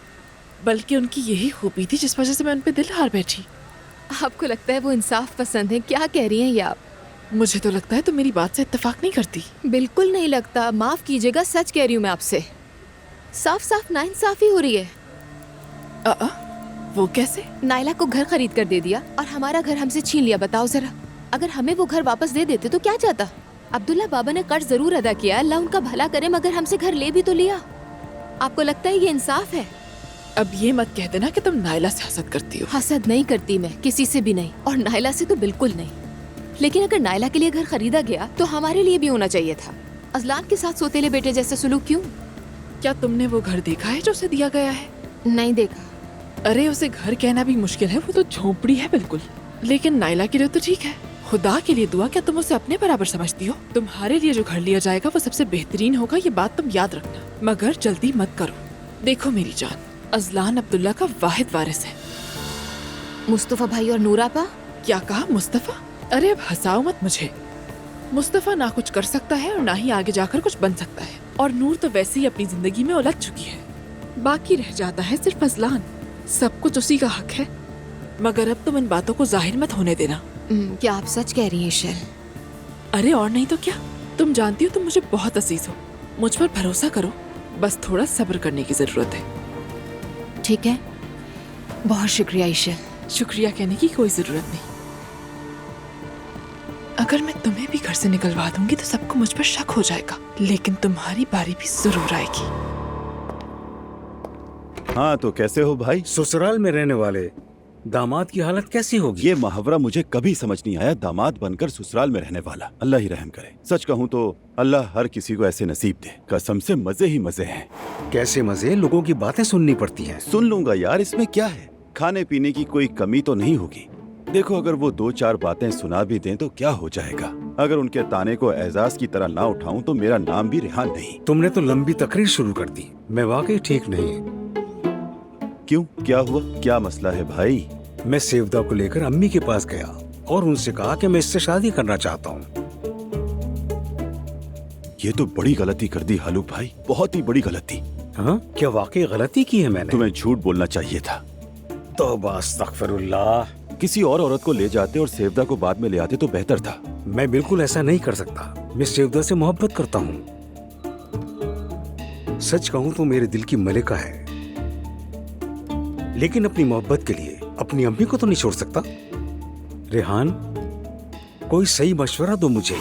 बल्कि उनकी यही खूबी थी जिस वजह से मैं उन पे दिल हार बैठी। आपको लगता है वो इंसाफ पसंद है? क्या कह रही हैं ये आप? मुझे तो लगता है तुम मेरी बात से इत्तेफाक नहीं करती। बिल्कुल नहीं लगता, माफ कीजिएगा, सच कह रही हूँ मैं आपसे। साफ साफ नाइंसाफी हो रही है। वो कैसे? नायला को घर खरीद कर दे दिया और हमारा घर हमसे छीन लिया। बताओ जरा, अगर हमें वो घर वापस दे देते तो क्या जाता? अब्दुल्ला बाबा ने कर्ज जरूर अदा किया, अल्लाह उनका भला करे, मगर हमसे घर ले भी तो लिया। आपको लगता है ये इंसाफ है? अब ये मत कह देना कि तुम नायला से हसद करती हो। हसद नहीं करती मैं, किसी से भी नहीं, और नायला से तो बिल्कुल नहीं। लेकिन अगर नायला के लिए घर खरीदा गया तो हमारे लिए भी होना चाहिए था। अजलान के साथ सोतेले बेटे जैसे सुलूक क्यों? क्या तुमने वो घर देखा है जो उसे दिया गया है? नहीं देखा। अरे उसे घर कहना भी मुश्किल है, वो तो झोपड़ी है बिल्कुल। लेकिन नायला के लिए तो ठीक है। खुदा के लिए दुआ, क्या तुम उसे अपने बराबर समझती हो? तुम्हारे लिए जो घर लिया जाएगा वो सबसे बेहतरीन होगा, ये बात तुम याद रखना, मगर जल्दी मत करो। देखो मेरी जान, अजलान अब्दुल्ला का वाहिद वारिस है। मुस्तफा भाई और नूरापा? क्या कहा? मुस्तफा? अरे अब हंसाओ मत मुझे। मुस्तफा ना कुछ कर सकता है और ना ही आगे जाकर कुछ बन सकता है, और नूर तो वैसे ही अपनी जिंदगी में उलझ चुकी है। बाकी रह जाता है सिर्फ अजलान। सब कुछ उसी का हक है, मगर अब तुम इन बातों को जाहिर मत होने देना। क्या आप सच कह रही हैं ईशल? अरे और नहीं तो क्या, तुम जानती हो तुम मुझे बहुत अजीज हो। मुझ पर भरोसा करो, बस थोड़ा सब्र करने की जरूरत है। ठीक है, बहुत शुक्रिया ईशल। शुक्रिया कहने की कोई जरूरत नहीं। अगर मैं तुम्हें भी घर से निकलवा दूंगी तो सबको मुझ पर शक हो जाएगा, लेकिन तुम्हारी बारी भी जरूर आएगी। हाँ तो कैसे हो भाई? ससुराल में रहने वाले दामाद की हालत कैसी होगी? ये मुहावरा मुझे कभी समझ नहीं आया, दामाद बनकर ससुराल में रहने वाला। अल्लाह ही रहम करे। सच कहूँ तो अल्लाह हर किसी को ऐसे नसीब दे। कसम से मजे ही मजे हैं। कैसे मजे? लोगों की बातें सुननी पड़ती हैं। सुन लूंगा यार, इसमें क्या है? खाने पीने की कोई कमी तो नहीं होगी। देखो, अगर वो 2-4 बातें सुना भी दें तो क्या हो जाएगा? अगर उनके ताने को एजाज की तरह ना उठाऊं तो मेरा नाम भी रेहान नहीं। तुमने तो लंबी तकरीर शुरू कर दी। मैं वाकई ठीक नहीं। क्यों, क्या हुआ? क्या मसला है भाई? मैं सेवदा को लेकर अम्मी के पास गया और उनसे कहा कि मैं इससे शादी करना चाहता हूँ। ये तो बड़ी गलती कर दी हालूक भाई, बहुत ही बड़ी गलती। हाँ, क्या वाकई गलती की है मैंने? तुम्हें झूठ बोलना चाहिए था। तौबा अस्तगफिरुल्लाह। किसी और औरत को ले जाते और सेवदा को बाद में ले आते तो बेहतर था। मैं बिल्कुल ऐसा नहीं कर सकता। मैं सेवदा से मोहब्बत करता हूँ। सच कहूँ तो मेरे दिल की मलिका है, लेकिन अपनी मोहब्बत के लिए अपनी अम्मी को तो नहीं छोड़ सकता। रेहान, कोई सही मशवरा दो मुझे।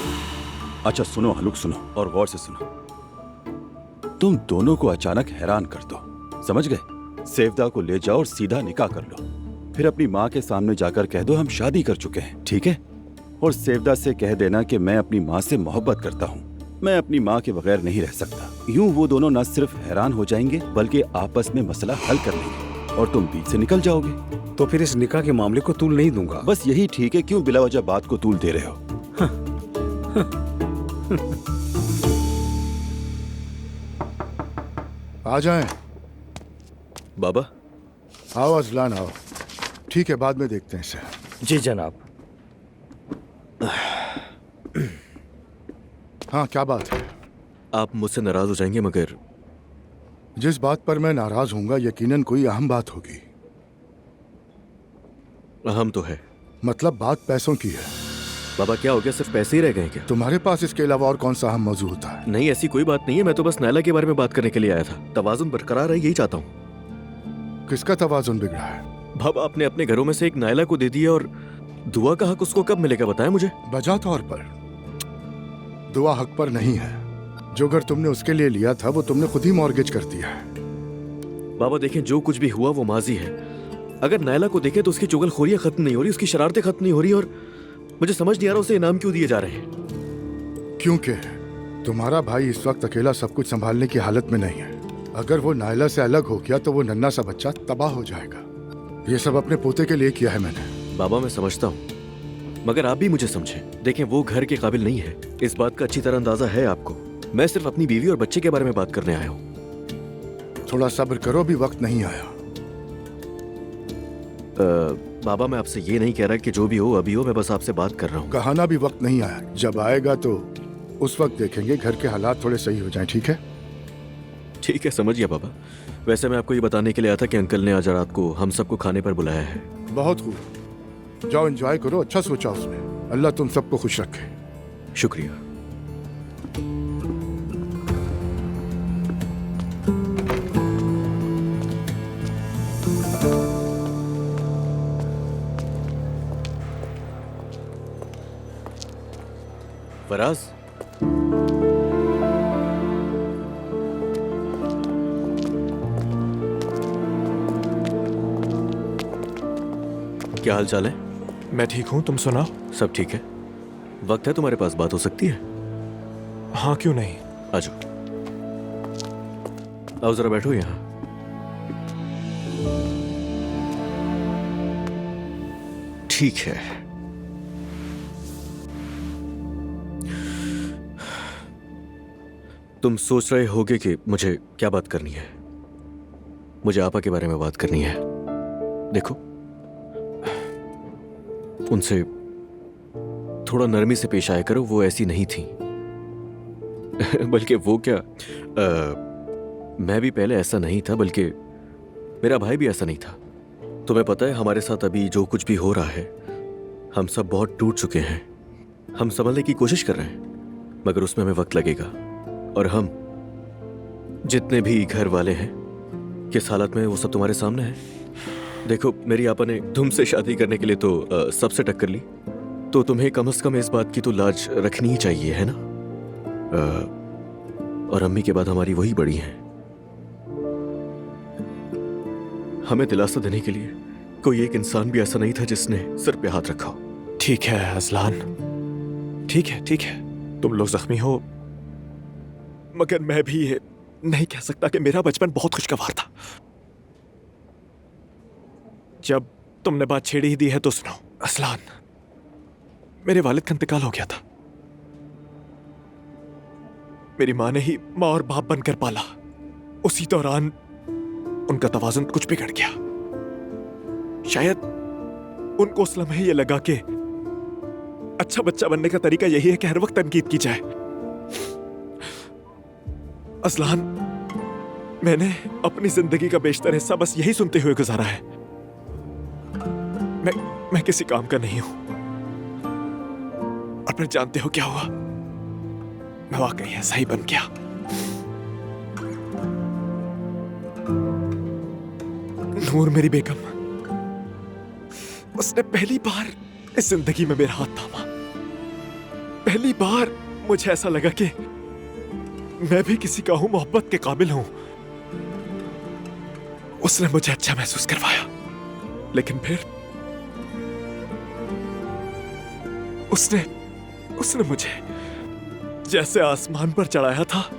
अच्छा सुनो हालूक, सुनो और गौर से सुनो। तुम दोनों को अचानक हैरान कर दो, समझ गए? सेवदा को ले जाओ और सीधा निकाह कर लो। फिर अपनी माँ के सामने जाकर कह दो हम शादी कर चुके हैं, ठीक है? और सेवदा से कह देना कि मैं अपनी माँ से मोहब्बत करता हूँ, मैं अपनी माँ के बगैर नहीं रह सकता। यूं वो दोनों न सिर्फ हैरान हो जाएंगे बल्कि आपस में मसला हल कर लेंगे और तुम बीच से निकल जाओगे। तो फिर इस निकाह के मामले को तूल नहीं दूंगा। बस यही ठीक है, क्यों बिला वजह बात को तूल दे रहे हो? आ जाएं। बाबा। आओ अजलान, आओ। ठीक है, बाद में देखते हैं इसे। जी जनाब। हाँ, क्या बात है? आप मुझसे नाराज हो जाएंगे, मगर जिस बात पर मैं नाराज होऊंगा यकीनन कोई अहम बात होगी। अहम तो है। मतलब बात पैसों की है। बाबा क्या हो गया, सिर्फ पैसे ही रह गए क्या? तुम्हारे पास इसके अलावा और कौन सा अहम मौजूद होता है? नहीं, ऐसी कोई बात नहीं है। मैं तो बस नायला के बारे में बात करने के लिए आया था। तवाजुन बरकरार है, यही चाहता हूँ। किसका तवाजुन बिगड़ा है? बाबा आपने अपने घरों में से एक नायला को दे दिया, और दुआ का हक उसको कब मिलेगा बताएं मुझे। बजा तौर पर दुआ हक पर नहीं है। जो घर तुमने उसके लिए लिया था वो तुमने खुद ही मॉर्गेज कर दिया है। बाबा देखें, जो कुछ भी हुआ वो माजी है। अगर नायला को देखें तो उसकी चुगलखोरियां खत्म नहीं हो रही, उसकी शरारतें खत्म नहीं हो रही, और मुझे समझ नहीं आ रहा उसे इनाम क्यों दिए जा रहे हैं। क्योंकि तुम्हारा भाई इस वक्त अकेला सब कुछ संभालने की हालत में नहीं है। अगर वो नायला से अलग हो गया तो वो नन्हा सा बच्चा तबाह हो जाएगा। ये सब अपने पोते के लिए किया है मैंने। बाबा मैं समझता हूँ, मगर आप भी मुझे समझें। देखें, वो घर के काबिल नहीं है, इस बात का अच्छी तरह अंदाजा है आपको। मैं सिर्फ अपनी बीवी और बच्चे के बारे में बात करने आया हूँ। थोड़ा सब्र करो, भी वक्त नहीं आया। बाबा मैं आपसे ये नहीं कह रहा कि जो भी हो अभी हो, मैं बस आपसे बात कर रहा हूँ। कहाना भी वक्त नहीं आया, जब आएगा तो उस वक्त देखेंगे। घर के हालात थोड़े सही हो जाएं, ठीक है? ठीक है, समझ गया बाबा। वैसे मैं आपको ये बताने के लिए आया था कि अंकल ने आज रात को हम सबको खाने पर बुलाया है। बहुत खूब, जाओ एंजॉय करो। अच्छा सोचा उसने। अल्लाह तुम सबको खुश रखे। शुक्रिया। फराज, क्या हाल चाल है? मैं ठीक हूँ, तुम सुनाओ। सब ठीक है। वक्त है तुम्हारे पास, बात हो सकती है? हाँ, क्यों नहीं। आ जाओ, आओ जरा बैठो यहाँ। ठीक है, तुम सोच रहे होगे कि मुझे क्या बात करनी है। मुझे आपा के बारे में बात करनी है। देखो, उनसे थोड़ा नरमी से पेश आया करो, वो ऐसी नहीं थी। बल्कि वो क्या, मैं भी पहले ऐसा नहीं था, बल्कि मेरा भाई भी ऐसा नहीं था। तुम्हें पता है हमारे साथ अभी जो कुछ भी हो रहा है, हम सब बहुत टूट चुके हैं। हम संभलने की कोशिश कर रहे हैं, मगर उसमें हमें वक्त लगेगा। और हम जितने भी घर वाले हैं, किस हालत में, वो सब तुम्हारे सामने है। देखो, मेरी आपा ने तुमसे शादी करने के लिए तो सबसे टक्कर ली, तो तुम्हें कम से कम इस बात की तो लाज रखनी ही चाहिए, है ना? और अम्मी के बाद हमारी वही बड़ी हैं। हमें दिलासा देने के लिए कोई एक इंसान भी ऐसा नहीं था जिसने सर पे हाथ रखा हो। ठीक है अजलान, ठीक है ठीक है, तुम लोग जख्मी हो, मगर मैं भी ये नहीं कह सकता कि मेरा बचपन बहुत खुशगवार था। जब तुमने बात छेड़ी ही दी है तो सुनो अजलान, मेरे वालिद का इंतकाल हो गया था। मेरी माँ ने ही माँ और बाप बनकर पाला। उसी दौरान उनका तवाज़ुन कुछ बिगड़ गया। शायद उनको उस लम्हे ये लगा कि अच्छा बच्चा बनने का तरीका यही है कि हर वक्त तनकीद की जाए। अजलान, मैंने अपनी जिंदगी का बेशतर हिस्सा बस यही सुनते हुए गुजारा है। मैं किसी काम का नहीं हूं। और फिर जानते हो क्या हुआ? मैं वाकई ऐसा ही बन गया। नूर मेरी बेगम, उसने पहली बार इस जिंदगी में मेरा हाथ थामा। पहली बार मुझे ऐसा लगा कि मैं भी किसी का हूं, मोहब्बत के काबिल हूं। उसने मुझे अच्छा महसूस करवाया, लेकिन फिर उसने मुझे जैसे आसमान पर चढ़ाया था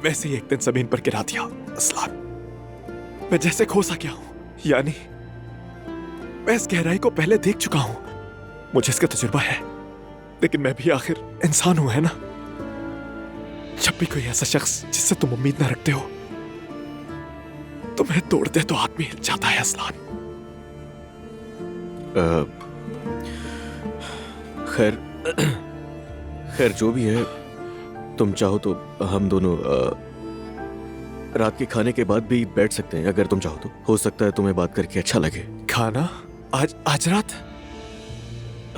वैसे ही एक दिन जमीन पर गिरा दिया। अजलान, मैं जैसे खो सा गया हूं, यानी मैं इस गहराई को पहले देख चुका हूं। मुझे इसका तजुर्बा है, लेकिन मैं भी आखिर इंसान हूं, है ना? जब भी कोई ऐसा शख्स जिससे तुम उम्मीद ना रखते हो तुम्हें तोड़ दे तो आदमी हिल जाता है। अजलान, खैर जो भी है, तुम चाहो तो हम दोनों रात के खाने के बाद भी बैठ सकते हैं, अगर तुम चाहो तो। हो सकता है तुम्हें बात करके अच्छा लगे। खाना? आज रात?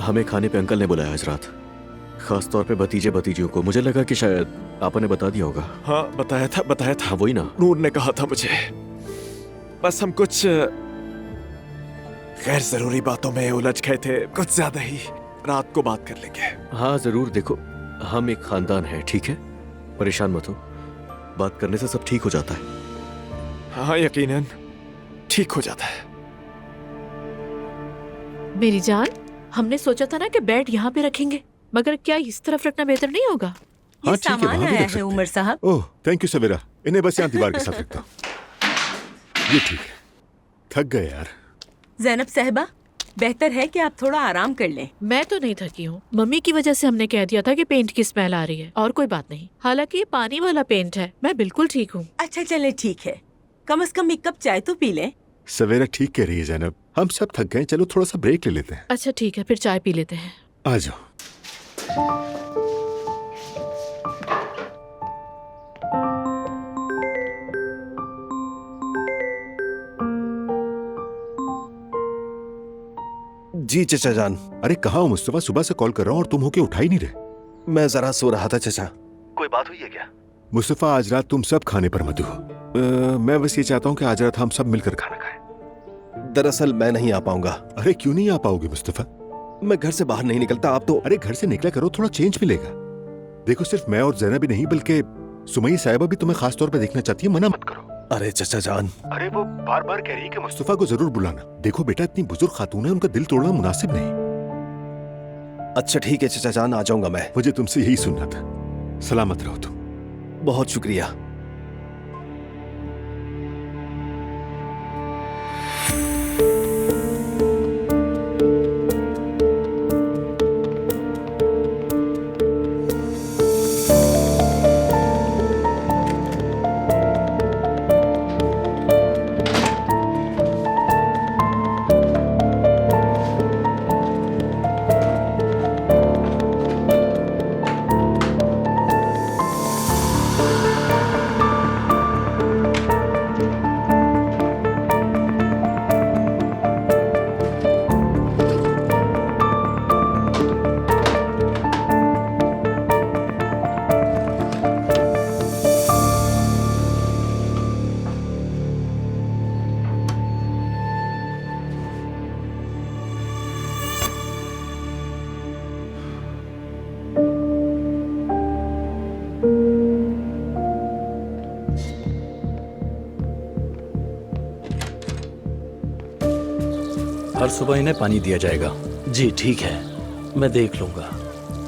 हमें खाने पे अंकल ने बुलाया आज रात, खास तौर पे भतीजे भतीजियों को। मुझे लगा कि शायद आपने बता दिया होगा। हाँ, बताया था। हाँ, वही ना, नूर ने कहा था मुझे। बस हम कुछ गैर जरूरी बातों में उलझ गए थे, कुछ ज्यादा ही। रात को बात कर लेंगे। हाँ जरूर। देखो, हम एक खानदान है, ठीक है? परेशान मत हो, बात करने से सब ठीक हो जाता है। हाँ, यकीनन ठीक हो जाता है। मेरी जान, हमने सोचा था ना कि बेड यहाँ पे रखेंगे, मगर क्या इस तरफ रखना बेहतर नहीं होगा? हाँ, ठीक है, सामान वहाँ भी आया रख है सकते उमर साहब। हैं। ओह, थैंक यू सवेरा। इन्हें बस यहाँ दीवार के साथ रखता हूँ। ये ठीक है। थक गए यार। जैनब साहिबा, बेहतर है कि आप थोड़ा आराम कर लें। मैं तो नहीं थकी हूँ। मम्मी की वजह से हमने कह दिया था कि पेंट की स्मेल आ रही है, और कोई बात नहीं। हालांकि ये पानी वाला पेंट है। मैं बिल्कुल ठीक हूँ। अच्छा चले, ठीक है। कम से कम एक कप चाय तो पी लें। सवेरा ठीक कह रही है जैनब, हम सब थक गए, चलो थोड़ा सा ब्रेक ले लेते हैं। अच्छा ठीक है, फिर चाय पी लेते हैं। आ जाओ। जी चचा जान। अरे कहाँ हो मुस्तफा? सुबह से कॉल कर रहा हूँ और तुम होके उठा ही नहीं रहे। मैं जरा सो रहा था चचा। कोई बात हुई है क्या? मुस्तफा, आज रात तुम सब खाने पर मत हो। मैं बस ये चाहता हूँ कि आज रात हम सब मिलकर खाना खाएं। दरअसल मैं नहीं आ पाऊंगा। अरे क्यों नहीं आ पाओगे मुस्तफा? मैं घर से बाहर नहीं निकलता। आप तो अरे घर से निकला करो, थोड़ा चेंज मिलेगा। देखो, सिर्फ मैं और जैनब ही नहीं बल्कि सुमैया साहिबा भी तुम्हें खास तौर पर देखना चाहती है, मना मत करो। अरे चचा जान, अरे वो बार बार कह रही है कि मुस्तफा को जरूर बुलाना। देखो बेटा, इतनी बुजुर्ग खातून है, उनका दिल तोड़ना मुनासिब नहीं। अच्छा ठीक है चचा जान, आ जाऊंगा मैं। मुझे तुमसे यही सुनना था। सलामत रहो तुम। बहुत शुक्रिया। हर सुबह इन्हें पानी दिया जाएगा। जी ठीक है, मैं देख लूंगा।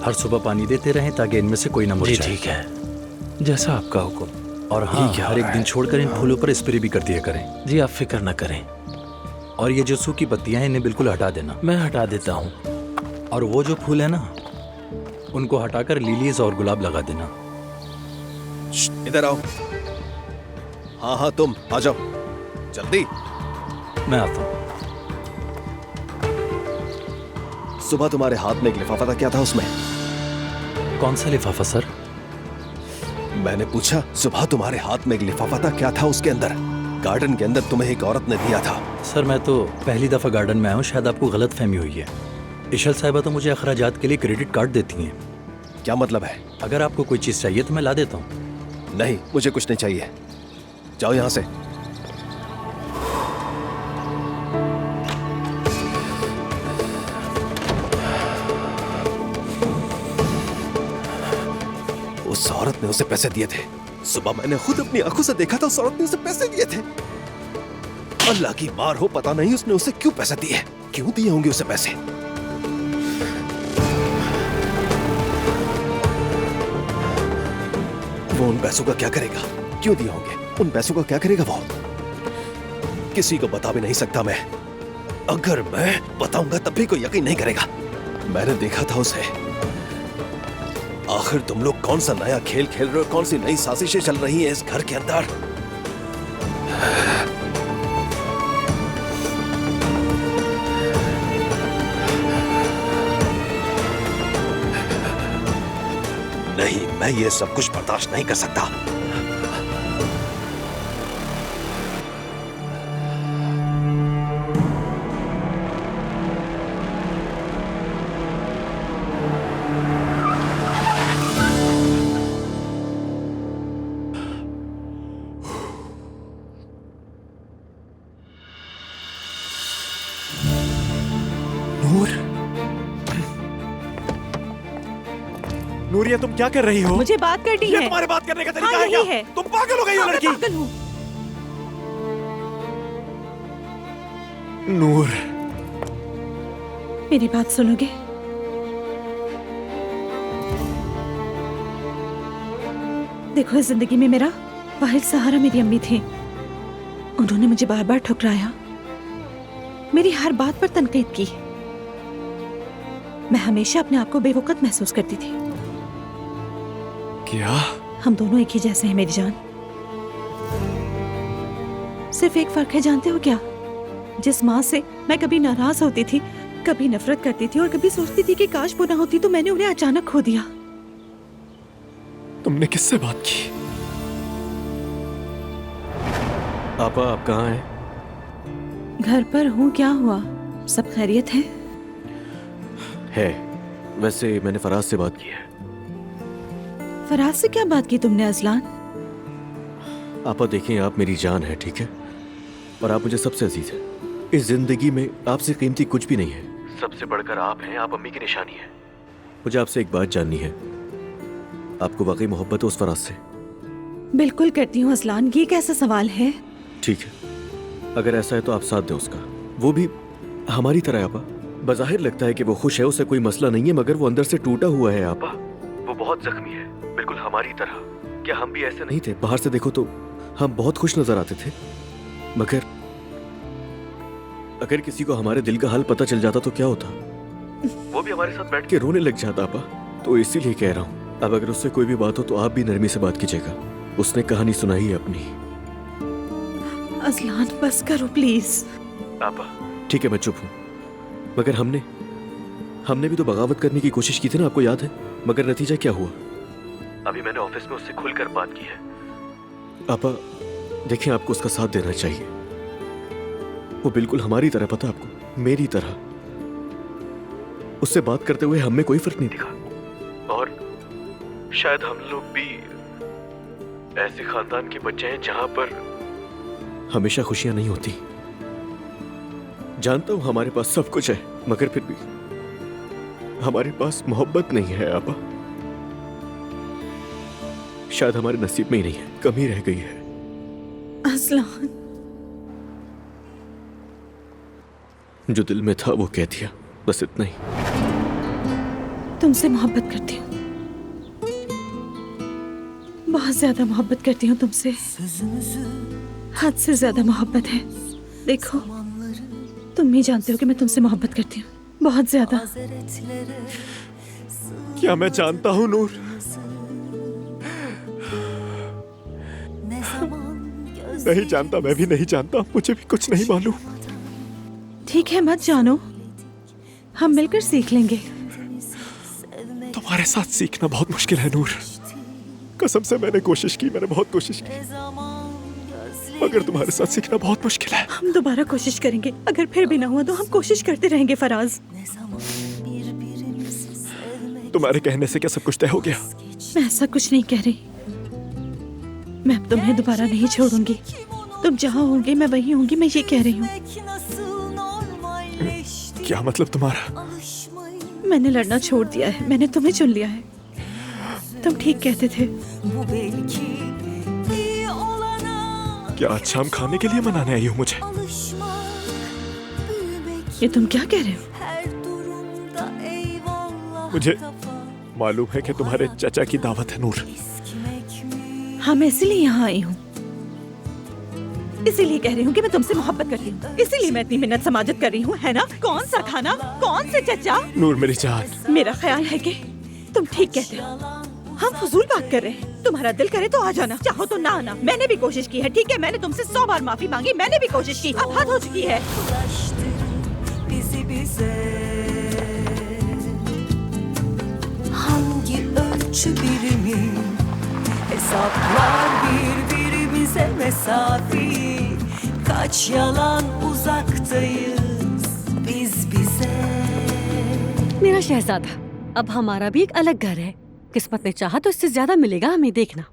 हर सुबह पानी देते रहें ताकि इनमें से कोई ना जी मुरझाए। ठीक है, जैसा आपका हुक्म। और हाँ, ये क्या हर एक हो रहा दिन है? छोड़कर इन फूलों पर स्प्रे भी कर दिया करें। जी आप फिक्र न करें, और ये जो सूखी पत्तियां हैं इन्हें बिल्कुल हटा देना। मैं हटा देता हूँ। और वो जो फूल है ना, उनको हटाकर लिलीज और गुलाब लगा देना। इधर आओ। हाँ हाँ, तुम आ जाओ जल्दी। मैं आता हूँ। सुबह तुम्हारे हाथ में एक लिफाफा था, क्या था उसमें? कौन सा लिफाफा सर? मैंने पूछा, सुबह तुम्हारे हाथ में एक लिफाफा था, क्या था उसके अंदर? गार्डन के अंदर तुम्हें एक औरत ने दिया था। सर मैं तो पहली दफा गार्डन में आया हूँ, शायद आपको गलत फहमी हुई है। इशल साहिबा तो मुझे अखराजात के लिए क्रेडिट कार्ड देती हैं। क्या मतलब है? अगर आपको कोई चीज चाहिए तो मैं ला देता हूँ। नहीं, मुझे कुछ नहीं चाहिए, जाओ यहाँ से। उस औरत ने उसे पैसे दिए थे। सुबह मैंने खुद अपनी आंखों से देखा था, उस औरत ने उसे पैसे दिए थे। अल्लाह की मार हो, पता नहीं उसने उसे क्यों पैसे दिए, क्यों दिए होंगे उसे पैसे। वो उन पैसों का क्या करेगा? क्यों दिए होंगे? उन पैसों का क्या करेगा वो? किसी को बता भी नहीं सकता मैं। अगर मैं बताऊंगा तब भी कोई यकीन नहीं करेगा। मैंने देखा था उसे। आखिर तुम लोग कौन सा नया खेल खेल रहे हो? कौन सी नई साजिशें चल रही हैं इस घर के अंदर? नहीं, मैं ये सब कुछ बर्दाश्त नहीं कर सकता। नूरिया, तुम क्या कर रही हो? मुझे बात करनी ये है। तुम्हारे बात करने का तरीका हाँ, है क्या? यही है। तुम पागल हो गई हो हाँ, मैं लड़की। पागल हूँ। नूर, मेरी बात सुनोगे? देखो, इस जिंदगी में मेरा वाहिद सहारा मेरी अम्मी थी। उन्होंने मुझे बार बार ठुकराया, मेरी हर बात पर तनकीद की। मैं हमेशा अपने आप को बेवकूफ महसूस करती थी। क्या? हम दोनों एक ही जैसे हैं मेरी जान। सिर्फ एक फर्क है, जानते हो क्या? जिस माँ से मैं कभी नाराज होती थी, कभी नफरत करती थी और कभी सोचती थी कि काश वो ना होती, तो मैंने उन्हें अचानक खो दिया। तुमने किससे बात की? आपा, आप कहाँ हैं? घर पर हूँ। क्या हुआ? सब खैरियत है? वैसे मैंने फराज से बात की है। फराज से क्या बात की तुमने अजलान? आपा देखें, आप मेरी जान है, ठीक है? और आप मुझे सबसे अजीज है। इस जिंदगी में आपसे कीमती कुछ भी नहीं है। सबसे बढ़कर आप हैं, आप अम्मी की निशानी है। मुझे आपसे एक बात जाननी है, आपको वाकई मोहब्बत है उस फराज से? बिल्कुल करती हूँ अजलान, ये कैसा सवाल है? ठीक है, अगर ऐसा है तो आप साथ दें उसका। वो भी हमारी तरह है आपा। बज़ाहिर लगता है कि वो खुश है, उसे कोई मसला नहीं है, मगर वो अंदर से टूटा हुआ है आपा। वो बहुत जख्मी है, बिल्कुल हमारी तरह। क्या हम भी ऐसे नहीं थे? बाहर से देखो तो हम बहुत खुश नजर आते थे, मगर अगर किसी को हमारे दिल का हाल पता चल जाता तो क्या होता? वो भी हमारे साथ बैठ के रोने लग जाता आपा। तो इसीलिए कह रहा हूँ, अब अगर उससे कोई भी बात हो तो आप भी नरमी से बात कीजिएगा। उसने कहानी सुनाई है अपनी। अजलान बस करो प्लीज। आपा ठीक है, मैं चुप हूँ, मगर हमने भी तो बगावत करने की कोशिश की थी ना, आपको याद है? मगर नतीजा क्या हुआ? अभी मैंने ऑफिस में उससे खुलकर बात की है। आपा देखिए, आपको उसका साथ देना चाहिए। वो बिल्कुल हमारी तरह, पता आपको, मेरी तरह। उससे बात करते हुए हमें कोई फर्क नहीं दिखा। और शायद हम लोग भी ऐसे खानदान के बच्चे हैं जहां पर हमेशा खुशियां नहीं होती। जानता हूं हमारे पास सब कुछ है, मगर फिर भी हमारे पास मोहब्बत नहीं है आपा। शायद हमारे नसीब में ही नहीं है, कमी रह गई है। अजलान जो दिल में था वो कह दिया, बस इतना ही। तुमसे मोहब्बत करती हूँ, बहुत ज्यादा मोहब्बत करती हूँ तुमसे, हद से ज्यादा मोहब्बत है। देखो, तुम भी जानते हो कि मैं तुमसे मोहब्बत करती हूँ, बहुत ज्यादा। क्या मैं जानता हूँ नूर? नहीं जानता, मैं भी नहीं जानता, मुझे भी कुछ नहीं मालूम। ठीक है, मत जानो, हम मिलकर सीख लेंगे। तुम्हारे साथ सीखना बहुत मुश्किल है नूर, कसम से मैंने कोशिश की, मैंने बहुत कोशिश की, मगर तुम्हारे साथ सीखना बहुत मुश्किल है। हम दोबारा कोशिश करेंगे, अगर फिर भी ना हुआ तो हम कोशिश करते रहेंगे फराज। तुम्हारे कहने से क्या सब कुछ तय हो गया? मैं ऐसा कुछ नहीं कह रही, मैं अब तुम्हें दोबारा नहीं छोड़ूंगी। तुम जहाँ होंगे मैं वहीं होंगी, मैं ये कह रही हूँ। क्या मतलब तुम्हारा? मैंने लड़ना छोड़ दिया है, मैंने तुम्हें चुन लिया है। तुम ठीक कहते थे। क्या आज शाम खाने के लिए मनाने आई हो मुझे? ये तुम क्या कह रहे हो? मुझे मालूम है कि तुम्हारे चाचा की दावत है नूर। हाँ, मैं इसीलिए यहाँ आई हूँ, इसीलिए कह रही हूँ कि मैं तुमसे मोहब्बत करती हूँ, इसीलिए मैं इतनी मिन्नत समाजत कर रही हूँ, है ना? कौन सा खाना, कौन से चचा? नूर मेरी जान, मेरा ख्याल है कि तुम ठीक कहते हो, हम फजूल बात कर रहे हैं। तुम्हारा दिल करे तो आ जाना, चाहो तो ना आना। मैंने भी कोशिश की है, ठीक है, मैंने तुमसे 100 बार माफी मांगी, मैंने भी कोशिश की, अब हद हो चुकी है। Hangi ölçü birimi hesaplar birbirimize mesafeyi, kaç yalan uzaktayız biz bize. मेरा शहजादा, अब हमारा भी एक अलग घर है। किस्मत ने चाहा तो इससे ज्यादा मिलेगा हमें, देखना।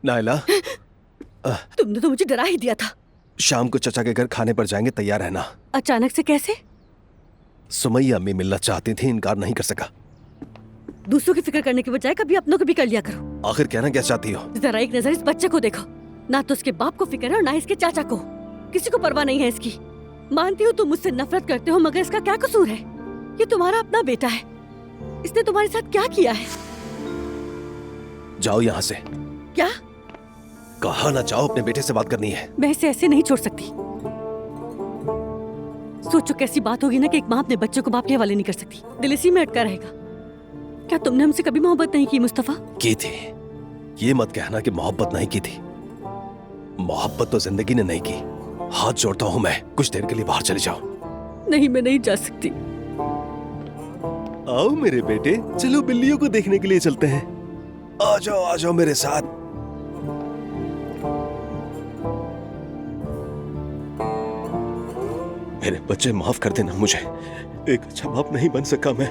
नायला, तुमने तो मुझे डरा ही दिया था। शाम को चचा के घर खाने पर जाएंगे, तैयार रहना। अचानक से कैसे? सुमैया अम्मी मिलना चाहती थी, इनकार नहीं कर सका। दूसरों की फिक्र करने के बजाय कभी अपनों को भी कर लिया करो। आखिर कहना क्या चाहती हो? जरा एक नजर इस बच्चे को देखो, ना तो उसके बाप को फिक्र है और ना इसके चाचा को। किसी को परवाह नहीं है इसकी। मानती हूँ तुम मुझसे नफरत करते हो, मगर इसका क्या कसूर है? ये तुम्हारा अपना बेटा है, इसने तुम्हारे साथ क्या किया है? जाओ यहाँ से। क्या? कहा ना जाओ, अपने बेटे से बात करनी है। मैं इसे ऐसे नहीं छोड़ सकती। सोचो कैसी बात होगी ना कि एक माँ अपने बच्चे को बाप के हवाले नहीं कर सकती, दिल इसी में अटका रहेगा। क्या तुमने हमसे कभी मोहब्बत नहीं की मुस्तफा? की थी, ये मत कहना कि मोहब्बत नहीं की थी। मोहब्बत तो जिंदगी ने नहीं की। हाथ जोड़ता हूँ मैं, कुछ देर के लिए बाहर चले जाओ। नहीं, मैं नहीं जा सकती। आओ मेरे बेटे, चलो बिल्लियों को देखने के लिए चलते हैं। आ जाओ मेरे साथ। मेरे बच्चे, माफ कर देना मुझे, एक अच्छा बाप नहीं बन सका मैं।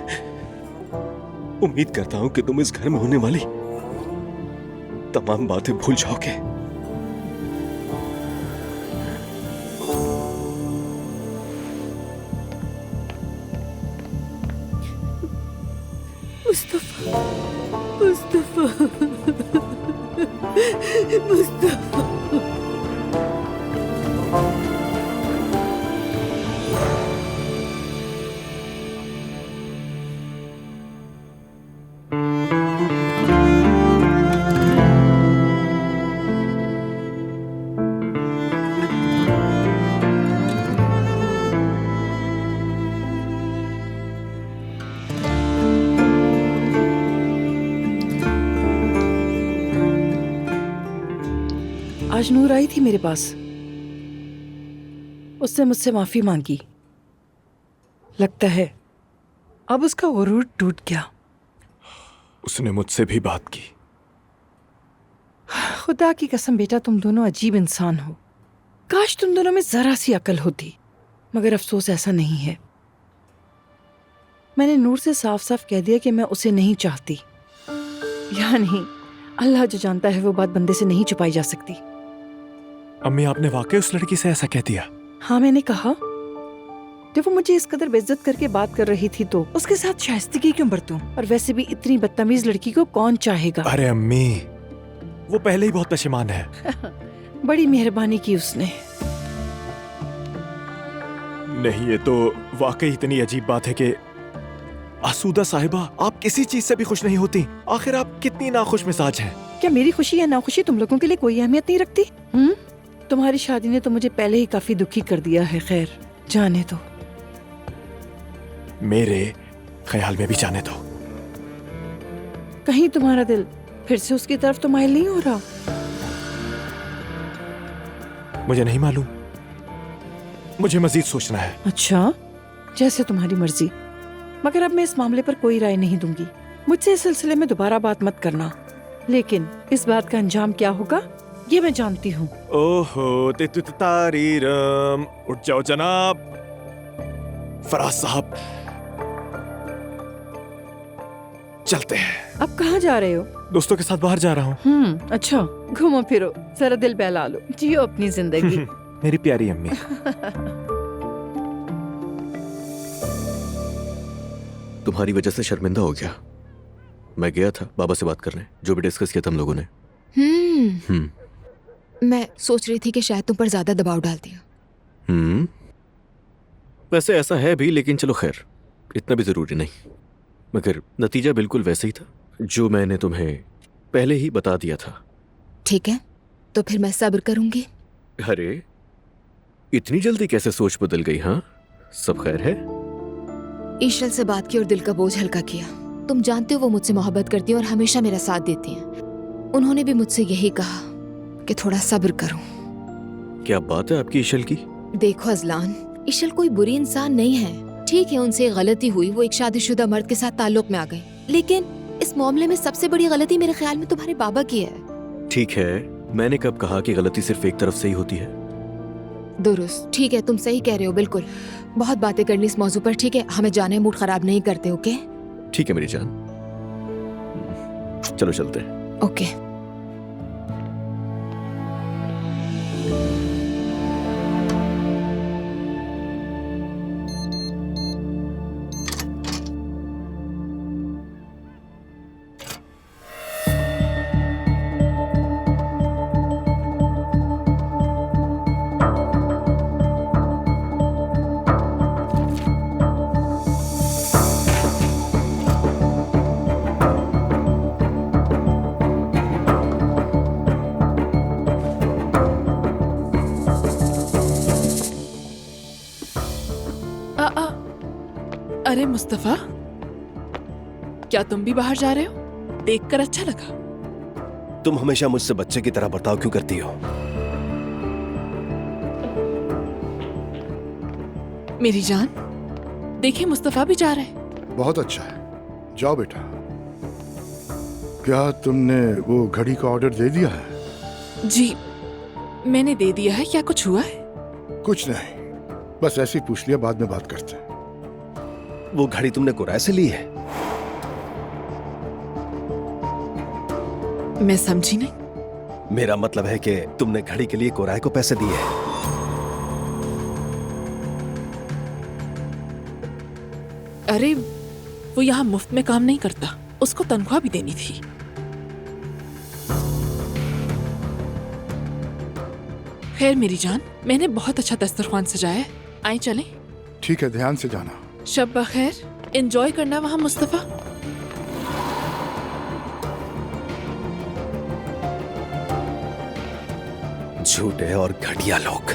उम्मीद करता हूं कि तुम इस घर में होने वाली तमाम बातें भूल जाओगे। मुस्तफा, मुस्तफा, मुस्तफा। आज नूर आई थी मेरे पास, उसने मुझसे माफी मांगी। लगता है अब उसका गुरूर टूट गया। उसने मुझसे भी बात की। खुदा की कसम बेटा, तुम दोनों अजीब इंसान हो। काश तुम दोनों में जरा सी अकल होती, मगर अफसोस ऐसा नहीं है। मैंने नूर से साफ साफ कह दिया कि मैं उसे नहीं चाहती। या नहीं, अल्लाह जो जानता है वो बात बंदे से नहीं छुपाई जा सकती। अम्मी, आपने वाकई उस लड़की से ऐसा कह दिया? हाँ, मैंने कहा जब वो मुझे इस कदर बेइज्जत करके बात कर रही थी तो उसके साथ शाइस्तगी क्यों बरतूं? और वैसे भी इतनी बदतमीज लड़की को कौन चाहेगा? अरे अम्मी, वो पहले ही बहुत परेशान है। बड़ी मेहरबानी की उसने। नहीं, ये तो वाकई इतनी अजीब बात है कि आसूदा साहिबा, आप किसी चीज से भी खुश नहीं होती। आखिर आप कितनी नाखुश मिजाज हैं। क्या मेरी खुशी या नाखुशी तुम लोगों के लिए कोई अहमियत नहीं रखती? तुम्हारी शादी ने तो मुझे पहले ही काफी दुखी कर दिया है। खैर, जाने दो। मेरे ख्याल में भी जाने दो। कहीं तुम्हारा दिल फिर से उसकी तरफ तो माइल नहीं हो रहा? मुझे नहीं मालूम, मुझे मजीद सोचना है। अच्छा, जैसे तुम्हारी मर्जी, मगर अब मैं इस मामले पर कोई राय नहीं दूंगी। मुझसे इस सिलसिले में दोबारा बात मत करना, लेकिन इस बात का अंजाम क्या होगा ये मैं जानती हूँ। ओहो तारीरम, उठ जाओ जनाब। फराज साहब, चलते हैं। अब कहाँ जा रहे हो? दोस्तों के साथ बाहर जा रहा हूँ। अच्छा, घूमो फिरो, जरा दिल बहला लो, जियो अपनी जिंदगी। मेरी प्यारी अम्मी। तुम्हारी वजह से शर्मिंदा हो गया। मैं गया था बाबा से बात करने, जो भी डिस्कस किया था हम लोगों ने। मैं सोच रही थी कि शायद तुम पर ज्यादा दबाव डाल दिया। वैसे ऐसा है भी, लेकिन चलो खैर, इतना भी जरूरी नहीं। मगर नतीजा बिल्कुल वैसे ही था जो मैंने तुम्हें पहले ही बता दिया था। ठीक है, तो फिर मैं सब्र करूंगी। अरे इतनी जल्दी कैसे सोच बदल गई? हाँ, सब खैर है? ईशल से बात की और दिल का बोझ हल्का किया। तुम जानते हो वो मुझसे मोहब्बत करती है और हमेशा मेरा साथ देती हैं। उन्होंने भी मुझसे यही कहा कि थोड़ा सब्र करो। क्या बात है आपकी ईशल की? देखो अजलान, ईशल कोई बुरी इंसान नहीं है। ठीक है, उनसे गलती हुई, वो एक शादीशुदा मर्द के साथ ताल्लुक में आ गई, लेकिन इस मामले में सबसे बड़ी गलती मेरे ख्याल में तुम्हारे बाबा की है। ठीक है, मैंने कब कहा कि गलती सिर्फ एक तरफ से ही होती है? दुरुस्त, ठीक है, तुम सही कह रहे हो। बिल्कुल, बहुत बातें करनी इस मौजू पर। ठीक है, हमें जाने, मूड खराब नहीं करते। ओके? ठीक है मेरी जान, चलो चलते हैं। ओके। अरे मुस्तफा, क्या तुम भी बाहर जा रहे हो? देखकर अच्छा लगा। तुम हमेशा मुझसे बच्चे की तरह बर्ताव क्यों करती हो? मेरी जान, देखिए मुस्तफा भी जा रहे हैं। बहुत अच्छा है, जाओ बेटा। क्या तुमने वो घड़ी का ऑर्डर दे दिया है? जी, मैंने दे दिया है। क्या कुछ हुआ है? कुछ नहीं, बस ऐसे ही पूछ लिया, बाद में बात करते हैं। वो घड़ी तुमने कुराए से ली है? मैं समझी नहीं। मेरा मतलब है कि तुमने घड़ी के लिए कुराए को पैसे दिए हैं। अरे वो यहाँ मुफ्त में काम नहीं करता, उसको तनख्वाह भी देनी थी। खैर मेरी जान, मैंने बहुत अच्छा दस्तरख्वान सजाया है, आए चलें? ठीक है, ध्यान से जाना। शब बखैर, एंजॉय करना वहां मुस्तफा। झूठे और घटिया लोग।